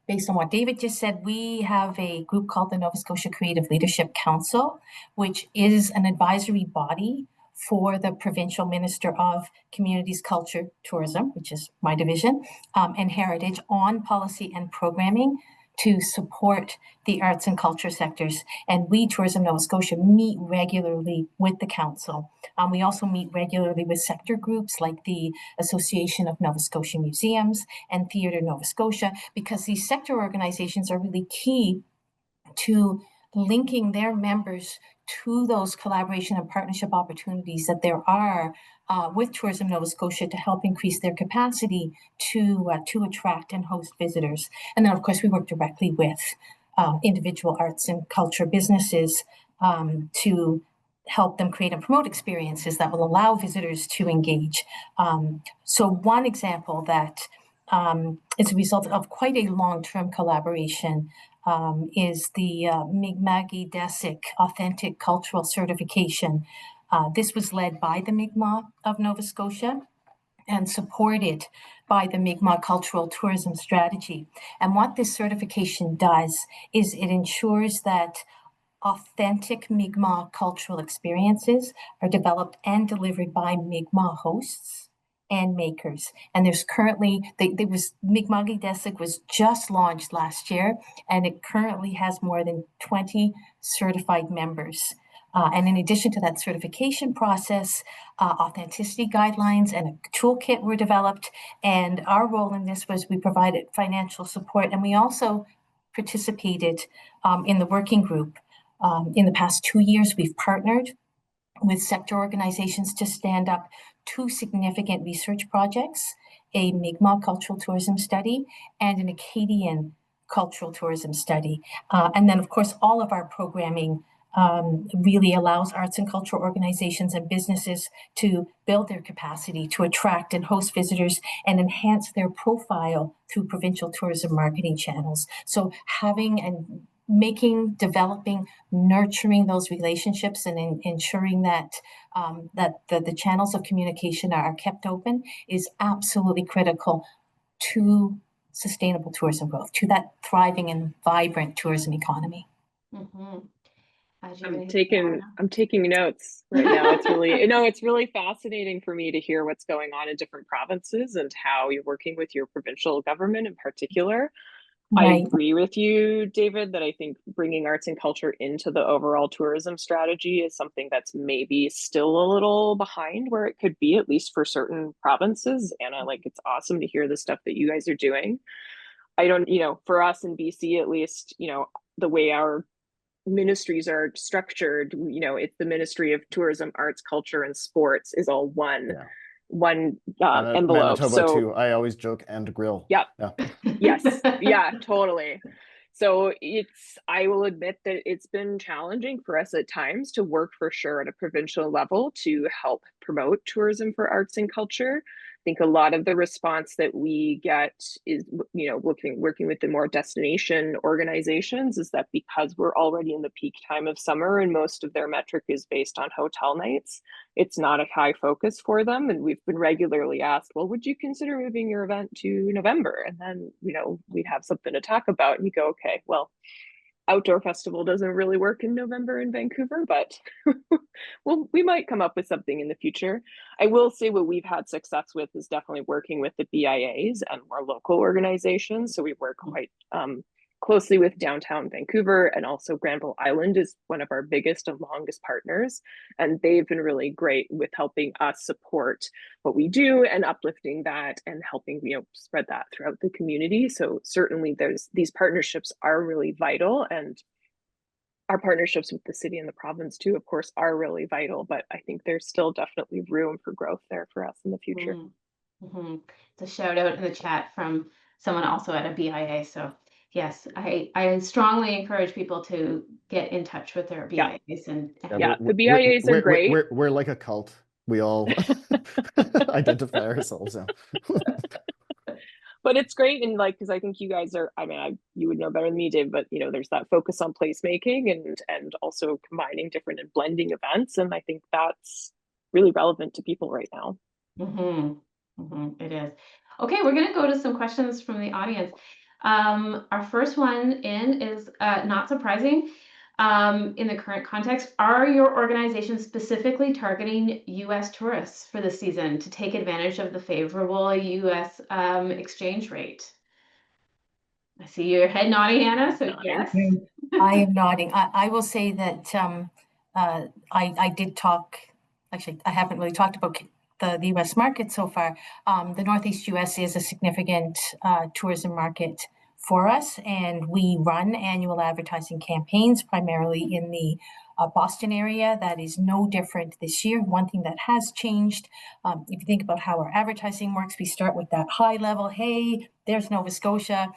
Based on what David just said, we have a group called the Nova Scotia Creative Leadership Council, which is an advisory body for the Provincial Minister of Communities, Culture, Tourism, which is my division, and Heritage, on policy and programming to support the arts and culture sectors. And we, Tourism Nova Scotia, meet regularly with the council. We also meet regularly with sector groups like the Association of Nova Scotia Museums and Theatre Nova Scotia, because these sector organizations are really key to linking their members to those collaboration and partnership opportunities that there are with Tourism Nova Scotia to help increase their capacity to attract and host visitors. And then, of course, we work directly with individual arts and culture businesses to help them create and promote experiences that will allow visitors to engage. So one example that is a result of quite a long-term collaboration is the Mi'kmaqi Desik Authentic Cultural Certification. This was led by the Mi'kmaq of Nova Scotia and supported by the Mi'kmaq Cultural Tourism Strategy. And what this certification does is it ensures that authentic Mi'kmaq cultural experiences are developed and delivered by Mi'kmaq hosts and makers. And there's currently, Mi'kmaqi Desik was just launched last year, and it currently has more than 20 certified members. And in addition to that certification process, authenticity guidelines and a toolkit were developed. And our role in this was we provided financial support, and we also participated in the working group. In the past 2 years, we've partnered with sector organizations to stand up 2 significant research projects, a Mi'kmaq cultural tourism study and an Acadian cultural tourism study. And then, of course, all of our programming really allows arts and cultural organizations and businesses to build their capacity to attract and host visitors and enhance their profile through provincial tourism marketing channels. So having and developing, nurturing those relationships and ensuring that the channels of communication are kept open is absolutely critical to sustainable tourism growth, to that thriving and vibrant tourism economy. I'm taking notes right now. It's really, it's really fascinating for me to hear what's going on in different provinces and how you're working with your provincial government in particular. Right. I agree with you, David, that I think bringing arts and culture into the overall tourism strategy is something that's maybe still a little behind where it could be, at least for certain provinces. Anna, it's awesome to hear the stuff that you guys are doing. I don't, for us in BC, at least, the way our ministries are structured, it's the Ministry of Tourism, Arts, Culture, and Sports is all one. Yeah. One envelope. Manitoba too. I always joke, and grill. Yep. Yeah. Yes. Yeah, totally. So I will admit that it's been challenging for us at times to work for sure at a provincial level to help promote tourism for arts and culture. I think a lot of the response that we get is, working with the more destination organizations is that because we're already in the peak time of summer and most of their metric is based on hotel nights, it's not a high focus for them. And we've been regularly asked, well, would you consider moving your event to November? And then, we'd have something to talk about and you go, okay, well, outdoor festival doesn't really work in November in Vancouver, but well, we might come up with something in the future. I will say what we've had success with is definitely working with the BIAs and more local organizations. So we work quite closely with downtown Vancouver, and also Granville Island is one of our biggest and longest partners. And they've been really great with helping us support what we do and uplifting that and helping, spread that throughout the community. So certainly these partnerships are really vital, and our partnerships with the city and the province too, of course, are really vital, but I think there's still definitely room for growth there for us in the future. Mm-hmm. It's a shout out in the chat from someone also at a BIA. So yes, I strongly encourage people to get in touch with their BIAs Yeah, the BIAs are great. We're like a cult. We all identify ourselves now. But it's great, and because I think you guys are, you would know better than me, Dave, but there's that focus on placemaking and also combining different and blending events, and I think that's really relevant to people right now. It is. Okay, we're going to go to some questions from the audience. Our first one in is not surprising. In the current context, are your organizations specifically targeting U.S. tourists for the season to take advantage of the favorable U.S. Exchange rate? I see your head nodding, Anna, so yes. I am nodding. I will say that I did talk, actually, I haven't really talked about the U.S. market so far. The Northeast U.S. is a significant tourism market for us, and we run annual advertising campaigns primarily in the Boston area. That is no different this year. One thing that has changed, if you think about how our advertising works, we start with that high level, hey, there's Nova Scotia,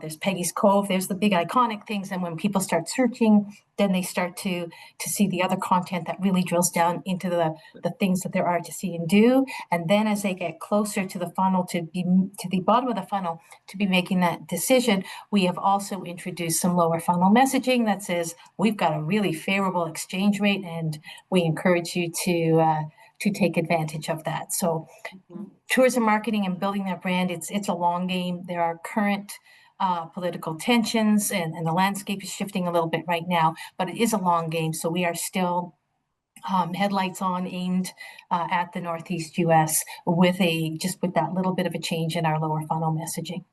there's Peggy's Cove, there's the big iconic things. And when people start searching, then they start to see the other content that really drills down into the things that there are to see and do. And then as they get closer to the funnel, to the bottom of the funnel, to be making that decision, we have also introduced some lower funnel messaging that says, we've got a really favorable exchange rate, and we encourage you to take advantage of that. So tourism marketing and building that brand, it's a long game. There are current political tensions, and the landscape is shifting a little bit right now, but it is a long game. So we are still headlights on, aimed at the Northeast US with that little bit of a change in our lower funnel messaging.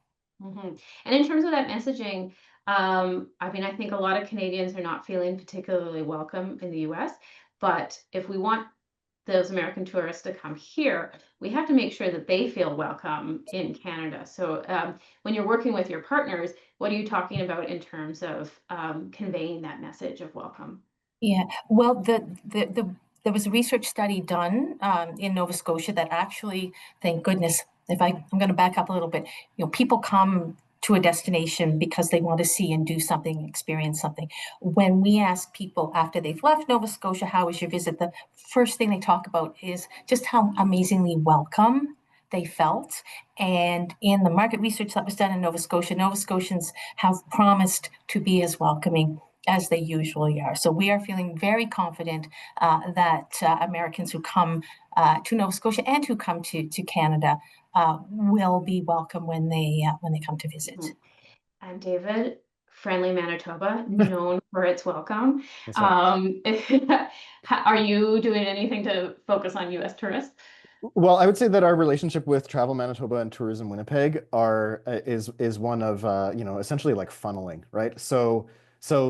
And in terms of that messaging, I think a lot of Canadians are not feeling particularly welcome in the US, but if we want those American tourists to come here, we have to make sure that they feel welcome in Canada. So when you're working with your partners, what are you talking about in terms of conveying that message of welcome? Yeah, well, there was a research study done in Nova Scotia that actually, thank goodness, I'm going to back up a little bit, people come to a destination because they want to see and do something, experience something. When we ask people after they've left Nova Scotia, how was your visit? The first thing they talk about is just how amazingly welcome they felt. And in the market research that was done in Nova Scotia, Nova Scotians have promised to be as welcoming as they usually are. So we are feeling very confident that Americans who come to Nova Scotia and who come to Canada will be welcome when they come to visit. And David, friendly Manitoba, known for its welcome. Right. Are you doing anything to focus on U.S. tourists? Well, I would say that our relationship with Travel Manitoba and Tourism Winnipeg is one of essentially like funneling, right? So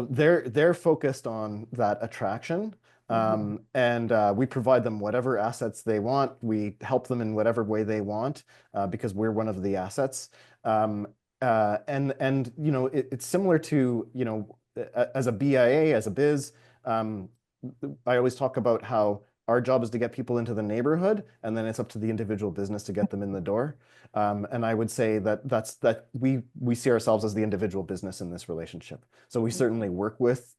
they're focused on that attraction, and we provide them whatever assets they want. We help them in whatever way they want because we're one of the assets. It's similar to as a BIA, as a biz. I always talk about how our job is to get people into the neighborhood, and then it's up to the individual business to get them in the door. And I would say that we see ourselves as the individual business in this relationship. So we certainly work with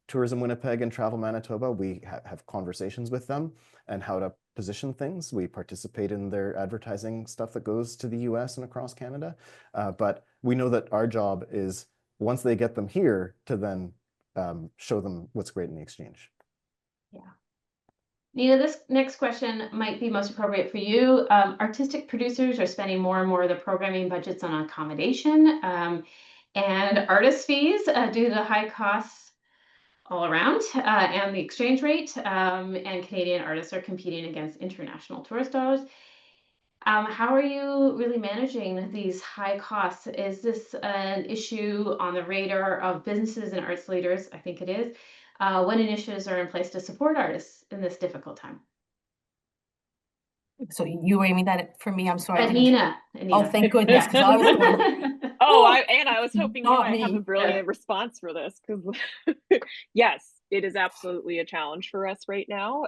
Tourism Winnipeg and Travel Manitoba. We have conversations with them and how to position things. We participate in their advertising stuff that goes to the US and across Canada. But we know that our job is, once they get them here, to then show them what's great in the exchange. Yeah. Nina, this next question might be most appropriate for you. Artistic producers are spending more and more of their programming budgets on accommodation. And artist fees, due to the high costs all around and the exchange rate, and Canadian artists are competing against international tourist dollars. How are you really managing these high costs? Is this an issue on the radar of businesses and arts leaders? I think it is. What initiatives are in place to support artists in this difficult time? So you were aiming that for me? I'm sorry. Anina. Oh, thank goodness, because I was going, Oh, I was hoping you not might have a me. brilliant response for this, because yes, it is absolutely a challenge for us right now.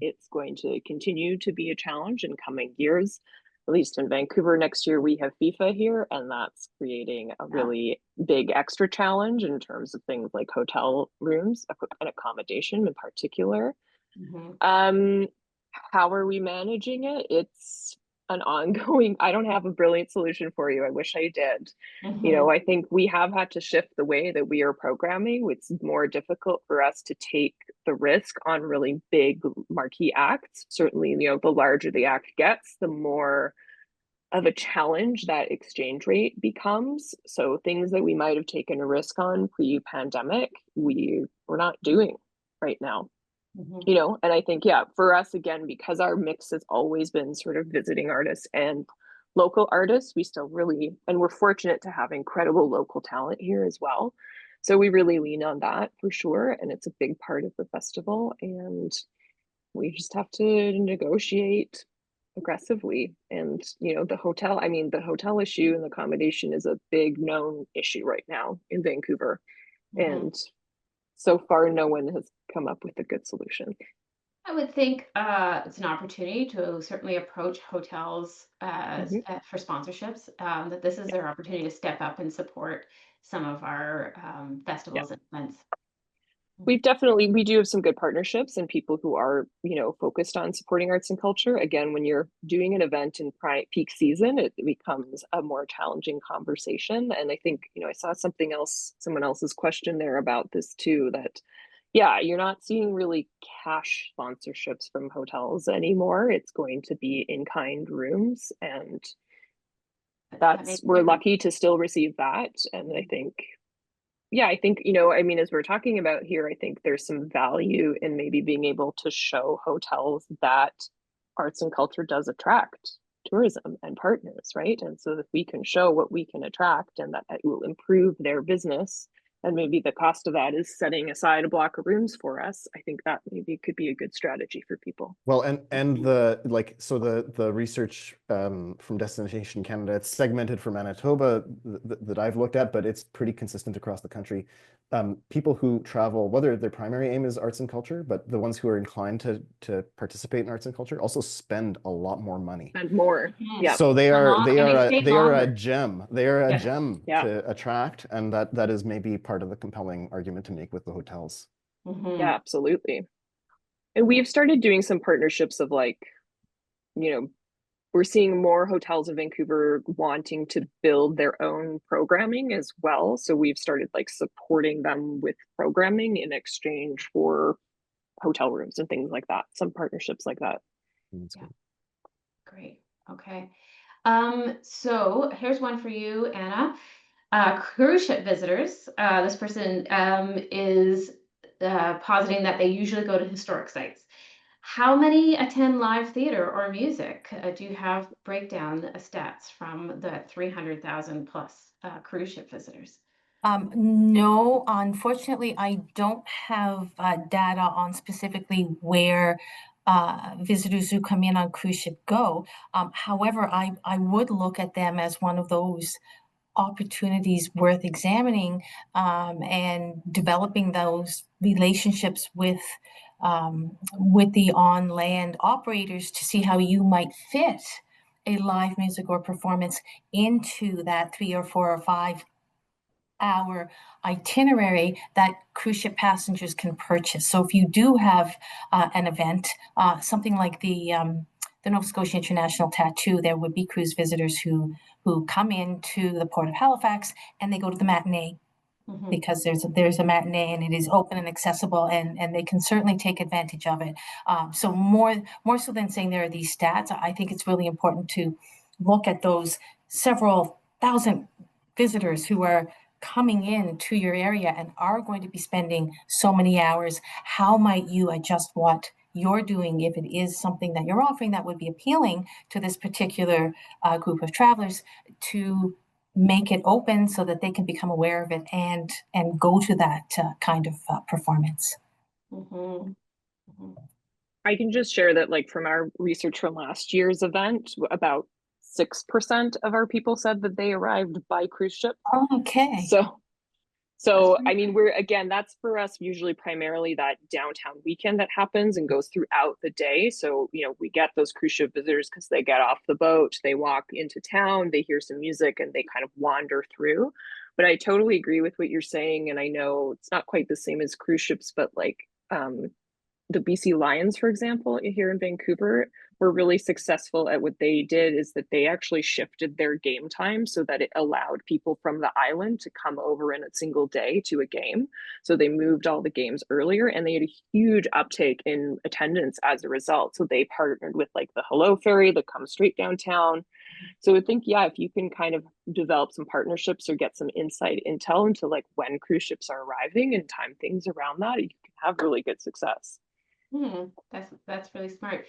It's going to continue to be a challenge in coming years. At least in Vancouver next year, we have FIFA here, and that's creating a really big extra challenge in terms of things like hotel rooms and accommodation in particular. Mhm. How are we managing it? It's an ongoing, I don't have a brilliant solution for you. I wish I did. Mhm. I think we have had to shift the way that we are programming. It's more difficult for us to take the risk on really big marquee acts. Certainly, the larger the act gets, the more of a challenge that exchange rate becomes. So things that we might have taken a risk on pre-pandemic, we're not doing right now. Mhm. And I think, yeah, for us, again, because our mix has always been sort of visiting artists and local artists, we still really, and we're fortunate to have incredible local talent here as well. So we really lean on that for sure. And it's a big part of the festival. And we just have to negotiate aggressively. And, the hotel issue and accommodation is a big known issue right now in Vancouver. Mhm. And so far, no one has come up with a good solution. I would think it's an opportunity to certainly approach hotels Mhm. for sponsorships, that this is their opportunity to step up and support some of our Yeah. festivals and events. We do have some good partnerships and people who are, focused on supporting arts and culture. Again, when you're doing an event in peak season, it becomes a more challenging conversation. And I think, I saw someone else's question there about this too, that yeah, you're not seeing really cash sponsorships from hotels anymore. It's going to be in-kind rooms, and That makes a we're difference. lucky to still receive that. And I think, yeah, I think, as we're talking about here, I think there's some value in maybe being able to show hotels that arts and culture does attract tourism and partners, right? And so if we can show what we can attract and that it will improve their business, and maybe the cost of that is setting aside a block of rooms for us, I think that maybe could be a good strategy for people. Well, and the research from Destination Canada, it's segmented for Manitoba that I've looked at, but it's pretty consistent across the country. People who travel, whether their primary aim is arts and culture, but the ones who are inclined to participate in arts and culture also spend a lot more money. And more. Mhm. Yeah. So they are And they stay they are a longer. gem. They are a Yeah. gem Yeah. to attract, and that is maybe part of the compelling argument to make with the hotels. Yeah, absolutely. And we've started doing some partnerships of we're seeing more hotels in Vancouver wanting to build their own programming as well. So we've started supporting them with programming in exchange for hotel rooms and things like that. Some partnerships like that. That's Yeah. good. Great. Okay. So here's one for you, Anna. Cruise ship visitors. This person is positing that they usually go to historic sites. How many attend live theater or music? Do you have breakdown stats from the 300,000 plus cruise ship visitors? No, unfortunately, I don't have data on specifically where visitors who come in on cruise ship go. However, I would look at them as one of those opportunities worth examining and developing those relationships with the on-land operators to see how you might fit a live music or performance into that 3 or 4 or 5 hour itinerary that cruise ship passengers can purchase. So if you do have an event, something like the Nova Scotia International Tattoo, there would be cruise visitors who come into the Port of Halifax and they go to the matinee because there's a matinee and it is open and accessible, and they can certainly take advantage of it. So more so than saying there are these stats, I think it's really important to look at those several thousand visitors who are coming in to your area and are going to be spending so many hours, how might you adjust what you're doing if it is something that you're offering that would be appealing to this particular group of travelers, to make it open so that they can become aware of it and go to that kind of performance. Mm-hmm. Mm-hmm. I can just share that, like, from our research from last year's event, about 6% of our people said that they arrived by cruise ship. Okay. So I mean, we're, again, that's for us usually primarily that downtown weekend that happens and goes throughout the day. So, you know, we get those cruise ship visitors because they get off the boat, they walk into town, they hear some music, and they kind of wander through. But I totally agree with what you're saying. And I know it's not quite the same as cruise ships, but like the BC Lions, for example, here in Vancouver, were really successful at what they did is that they actually shifted their game time so that it allowed people from the island to come over in a single day to a game. So they moved all the games earlier, and they had a huge uptake in attendance as a result. So they partnered with like the Hello Ferry that comes straight downtown. So I think, yeah, if you can kind of develop some partnerships or get some inside intel into like when cruise ships are arriving and time things around that, you can have really good success. That's really smart.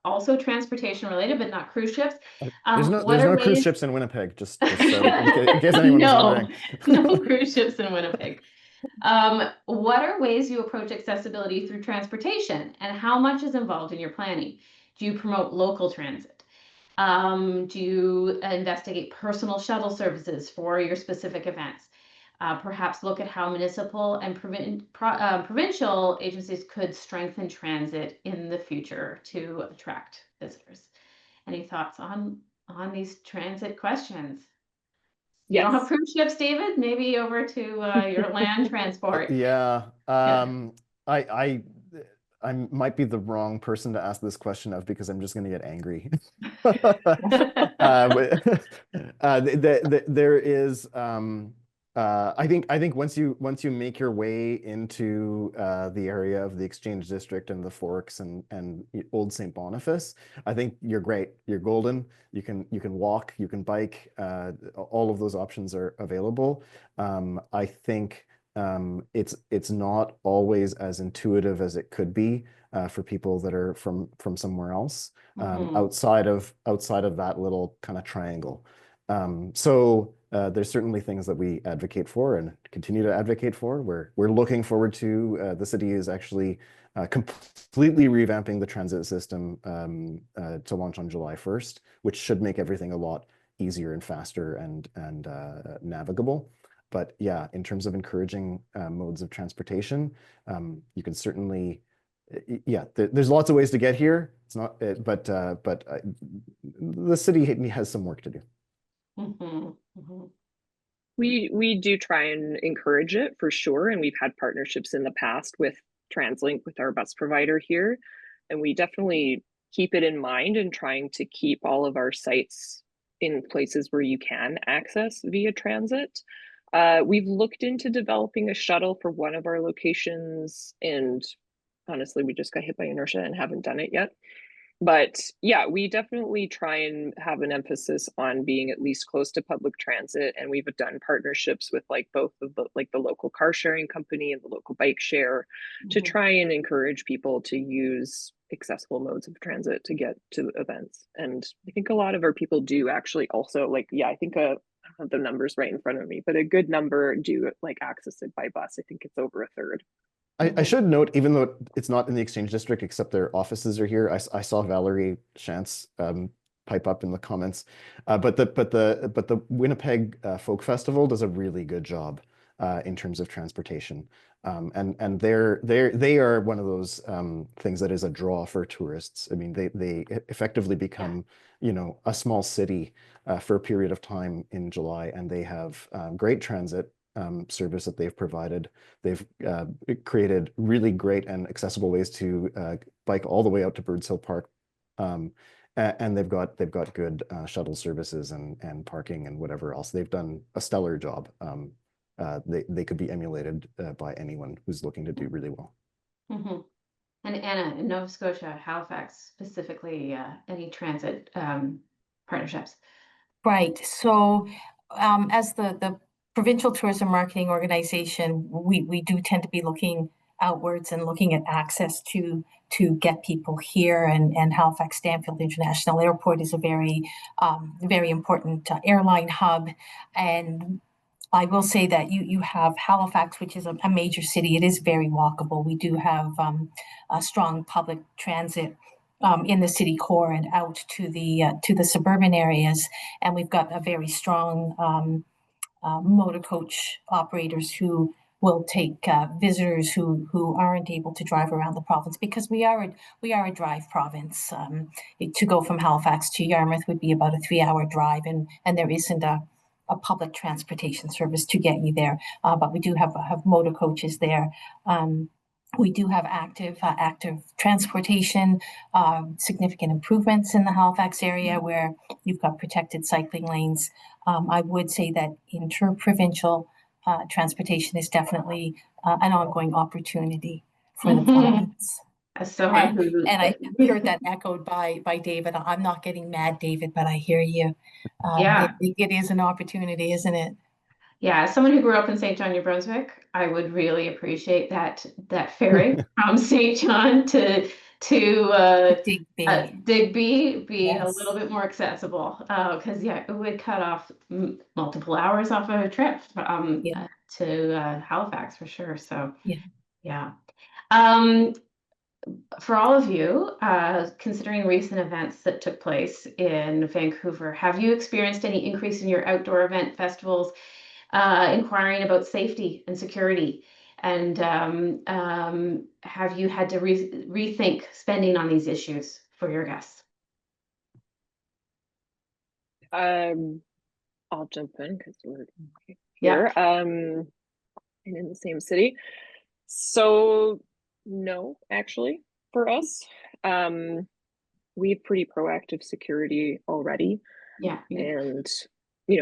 Also transportation related, but not cruise ships. There's What no are cruise ways? ships in Winnipeg, just so in case anyone was No, wondering. no cruise ships in Winnipeg. What are ways you approach accessibility through transportation, and how much is involved in your planning? Do you promote local transit? Do you investigate personal shuttle services for your specific events? Perhaps look at how municipal and provincial agencies could strengthen transit in the future to attract visitors. Any thoughts on these transit questions? You don't have Yes. cruise ships, David? Maybe over to your land transport. Yeah. Yeah. I might be the wrong person to ask this question of, because I'm just going to get angry. There is, I think once you make your way into the area of the Exchange District and the Forks and Old St. Boniface, I think you're great. You're golden. You can walk, you can bike. All of those options are available. I think it's not always as intuitive as it could be for people that are from somewhere else, outside of that little kind of triangle. So there's certainly things that we advocate for and continue to advocate for. We're looking forward to the city is actually completely revamping the transit system to launch on July 1st, which should make everything a lot easier and faster and navigable. But yeah, in terms of encouraging modes of transportation, you can certainly, yeah, there's lots of ways to get here. It's not, but the city has some work to do. We do try and encourage it for sure, and we've had partnerships in the past with TransLink, with our bus provider here, and we definitely keep it in mind and trying to keep all of our sites in places where you can access via transit. We've looked into developing a shuttle for one of our locations, and honestly, we just got hit by inertia and haven't done it yet. But yeah, we definitely try and have an emphasis on being at least close to public transit, and we've done partnerships with like both of the local car sharing company and the local bike share to try and encourage people to use accessible modes of transit to get to events. And I think a lot of our people do actually also, like, yeah, I think I don't have the numbers right in front of me, but a good number do like access it by bus. I think it's over a third. I should note, even though it's not in the Exchange District, except their offices are here, I saw Valerie Shantz pipe up in the comments. But the Winnipeg Folk Festival does a really good job in terms of transportation. And they are one of those things that is a draw for tourists. I mean, they effectively become, a small city for a period of time in July, and they have great transit service that they've provided. They've created really great and accessible ways to bike all the way out to Birds Hill Park, and they've got good shuttle services and parking and whatever else. They've done a stellar job. They could be emulated by anyone who's looking to do really well. And Anna, in Nova Scotia, Halifax specifically, any transit partnerships? Right. So as the provincial tourism marketing organization, we do tend to be looking outwards and looking at access to get people here, and Halifax Stanfield International Airport is a very important airline hub. And I will say that you have Halifax, which is a major city. It is very walkable. We do have a strong public transit in the city core and out to the suburban areas, and we've got a very strong motor coach operators who will take visitors who aren't able to drive around the province, because we are a drive province. To go from Halifax to Yarmouth would be about a 3-hour drive, and there isn't a public transportation service to get you there. But we do have motor coaches there. We do have active transportation, significant improvements in the Halifax area where you've got protected cycling lanes. I would say that interprovincial transportation is definitely an ongoing opportunity for the province. As someone who, and I heard that echoed by David. I'm not getting mad, David, but I hear you. Yeah. It is an opportunity, isn't it? Yeah, as someone who grew up in St. John, New Brunswick, I would really appreciate that ferry from St. John to Digby be a Yes. little bit more accessible, because it would cut off multiple hours off of a trip to Halifax for sure. So yeah. For all of you, considering recent events that took place in Vancouver, have you experienced any increase in your outdoor event festivals? Inquiring about safety and security, and have you had to rethink spending on these issues for your guests? I'll jump in because we're here and in the same city. So no, actually, for us, we have pretty proactive security already. Yeah. And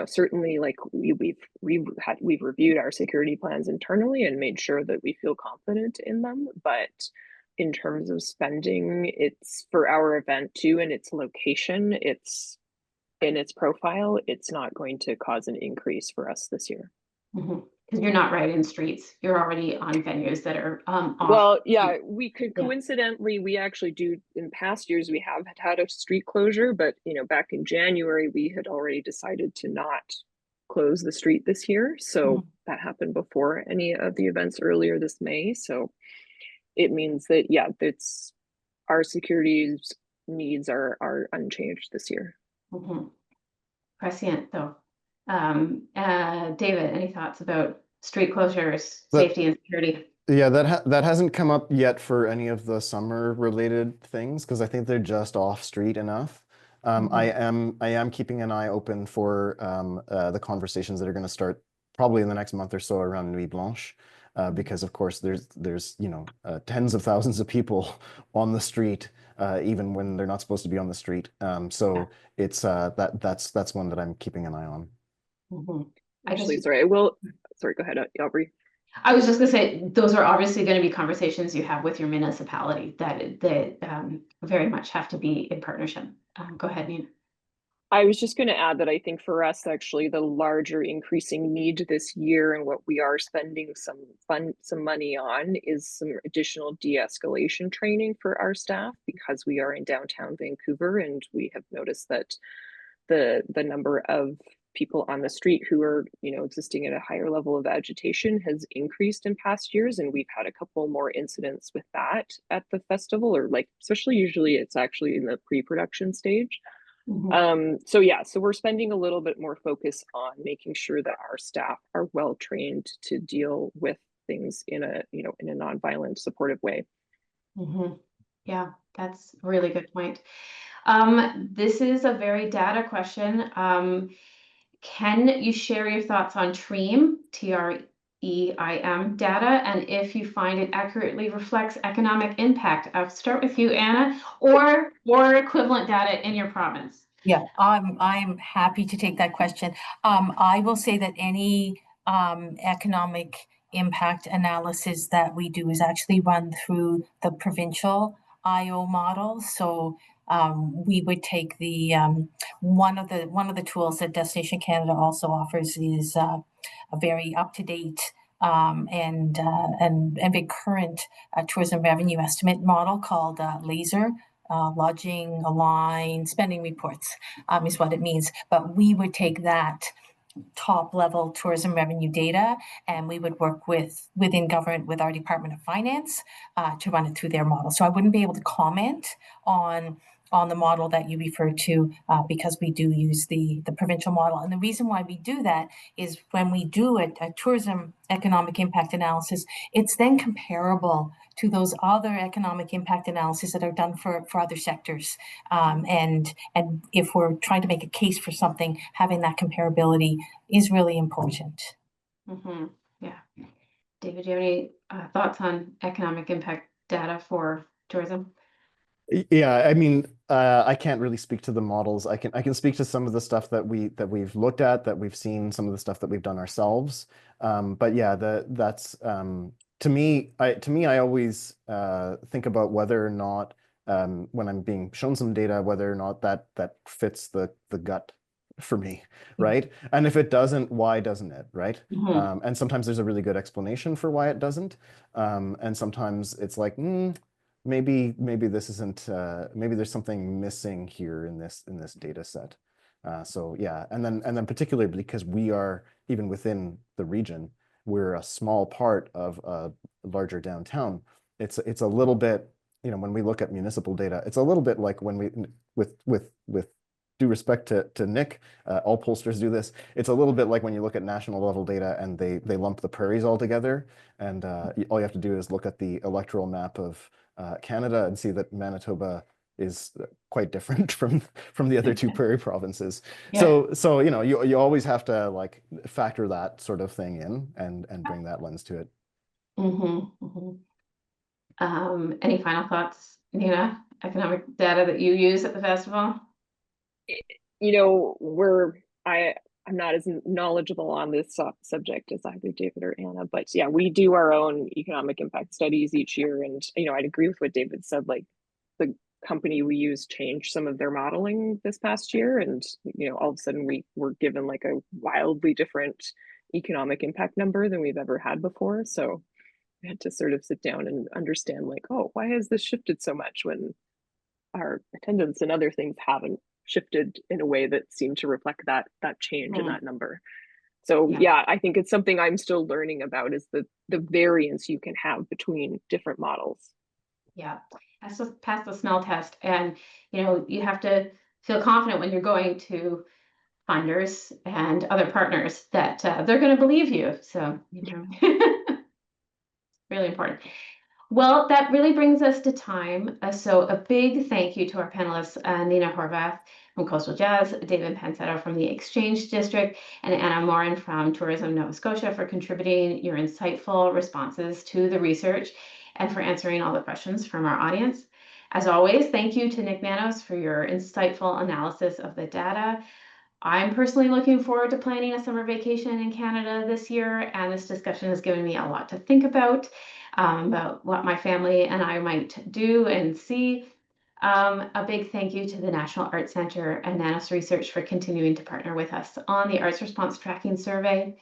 certainly, like we've reviewed our security plans internally and made sure that we feel confident in them. But in terms of spending, it's for our event too, and its location, it's in its profile, it's not going to cause an increase for us this year. Because you're not right in streets. You're already on venues that are off. Well, yeah, we could coincidentally, we actually do in past years, we have had a street closure, but back in January, we had already decided to not close the street this year. So that happened before any of the events earlier this May. So it means that, it's our security needs are unchanged this year. Prescient though. David, any thoughts about street closures, safety and security? Yeah, that hasn't come up yet for any of the summer related things, because I think they're just off street enough. I am keeping an eye open for the conversations that are going to start probably in the next month or so around Nuit Blanche, because of course there's tens of thousands of people on the street, even when they're not supposed to be on the street. So it's that's one that I'm keeping an eye on. Actually, sorry, go ahead, Aubrey. I was just going to say, those are obviously going to be conversations you have with your municipality that very much have to be in partnership. Go ahead, Nina. I was just going to add that I think for us, actually, the larger increasing need this year and what we are spending some money on is some additional de-escalation training for our staff, because we are in downtown Vancouver and we have noticed that the number of people on the street who are existing at a higher level of agitation has increased in past years, and we've had a couple more incidents with that at the festival, or especially usually it's actually in the pre-production stage. So we're spending a little bit more focus on making sure that our staff are well trained to deal with things in a non-violent, supportive way. Yeah, that's a really good point. This is a very data question. Can you share your thoughts on TREIM, TREIM data, and if you find it accurately reflects economic impact? I'll start with you, Anna, or equivalent data in your province. Yeah, I'm happy to take that question. I will say that any economic impact analysis that we do is actually run through the provincial IO model. So we would take the one of the tools that Destination Canada also offers is a very up-to-date and very current tourism revenue estimate model called LASER. Lodging, Align, Spending Reports is what it means. But we would take that top level tourism revenue data, and we would work within government with our Department of Finance to run it through their model. So I wouldn't be able to comment on the model that you referred to because we do use the provincial model. And the reason why we do that is when we do a tourism economic impact analysis, it's then comparable to those other economic impact analyses that are done for other sectors. And if we're trying to make a case for something, having that comparability is really important. Mm-hmm. Yeah. David, do you have any thoughts on economic impact data for tourism? Yeah, I mean, I can't really speak to the models. I can speak to some of the stuff that we've looked at, that we've seen, some of the stuff that we've done ourselves. But yeah, that's to me, I always think about whether or not when I'm being shown some data, whether or not that fits the gut for me, right? And if it doesn't, why doesn't it, right? Mm-hmm. And sometimes there's a really good explanation for why it doesn't, and sometimes it's like, maybe this isn't, maybe there's something missing here in this data set. So yeah, and then particularly because we are, even within the region, we're a small part of a larger downtown. It's a little bit, when we look at municipal data, it's a little bit like when we, with due respect to Nick, all pollsters do this. It's a little bit like when you look at national level data and they lump the prairies all together, and all you have to do is look at the electoral map of Canada and see that Manitoba is quite different from the other two prairie provinces. Yeah. So you always have to like factor that sort of thing in and bring that lens to it. Mm-hmm. Mm-hmm. Any final thoughts, Nina? Economic data that you use at the festival? I'm not as knowledgeable on this subject as either David or Anna, but yeah, we do our own economic impact studies each year. And, I'd agree with what David said, like the company we use changed some of their modeling this past year. And, all of a sudden we were given like a wildly different economic impact number than we've ever had before. So we had to sort of sit down and understand like, oh, why has this shifted so much when our attendance and other things haven't shifted in a way that seemed to reflect that change in that number. So yeah, I think it's something I'm still learning about, is the variance you can have between different models. Yeah, has to pass the smell test, and you have to feel confident when you're going to funders and other partners that they're going to believe you. So really important. Well, that really brings us to time. So a big thank you to our panelists, Nina Horvath from Coastal Jazz, David Pensato from the Exchange District, and Anna Moran from Tourism Nova Scotia for contributing your insightful responses to the research and for answering all the questions from our audience. As always, thank you to Nik Nanos for your insightful analysis of the data. I'm personally looking forward to planning a summer vacation in Canada this year, and this discussion has given me a lot to think about what my family and I might do and see. A big thank you to the National Arts Centre and Nanos Research for continuing to partner with us on the Arts Response Tracking Survey.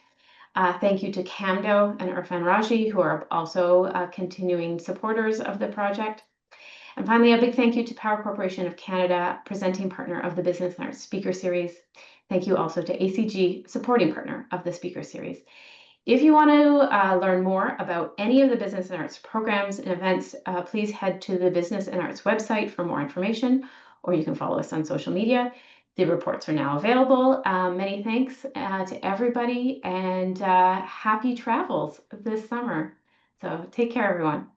Thank you to Camdo and Irfan Raji, who are also continuing supporters of the project. And finally, a big thank you to Power Corporation of Canada, presenting partner of the Business and Arts Speaker Series. Thank you also to ACG, supporting partner of the Speaker Series. If you want to learn more about any of the Business and Arts programs and events, please head to the Business and Arts website for more information, or you can follow us on social media. The reports are now available. Many thanks to everybody, and happy travels this summer. So take care, everyone.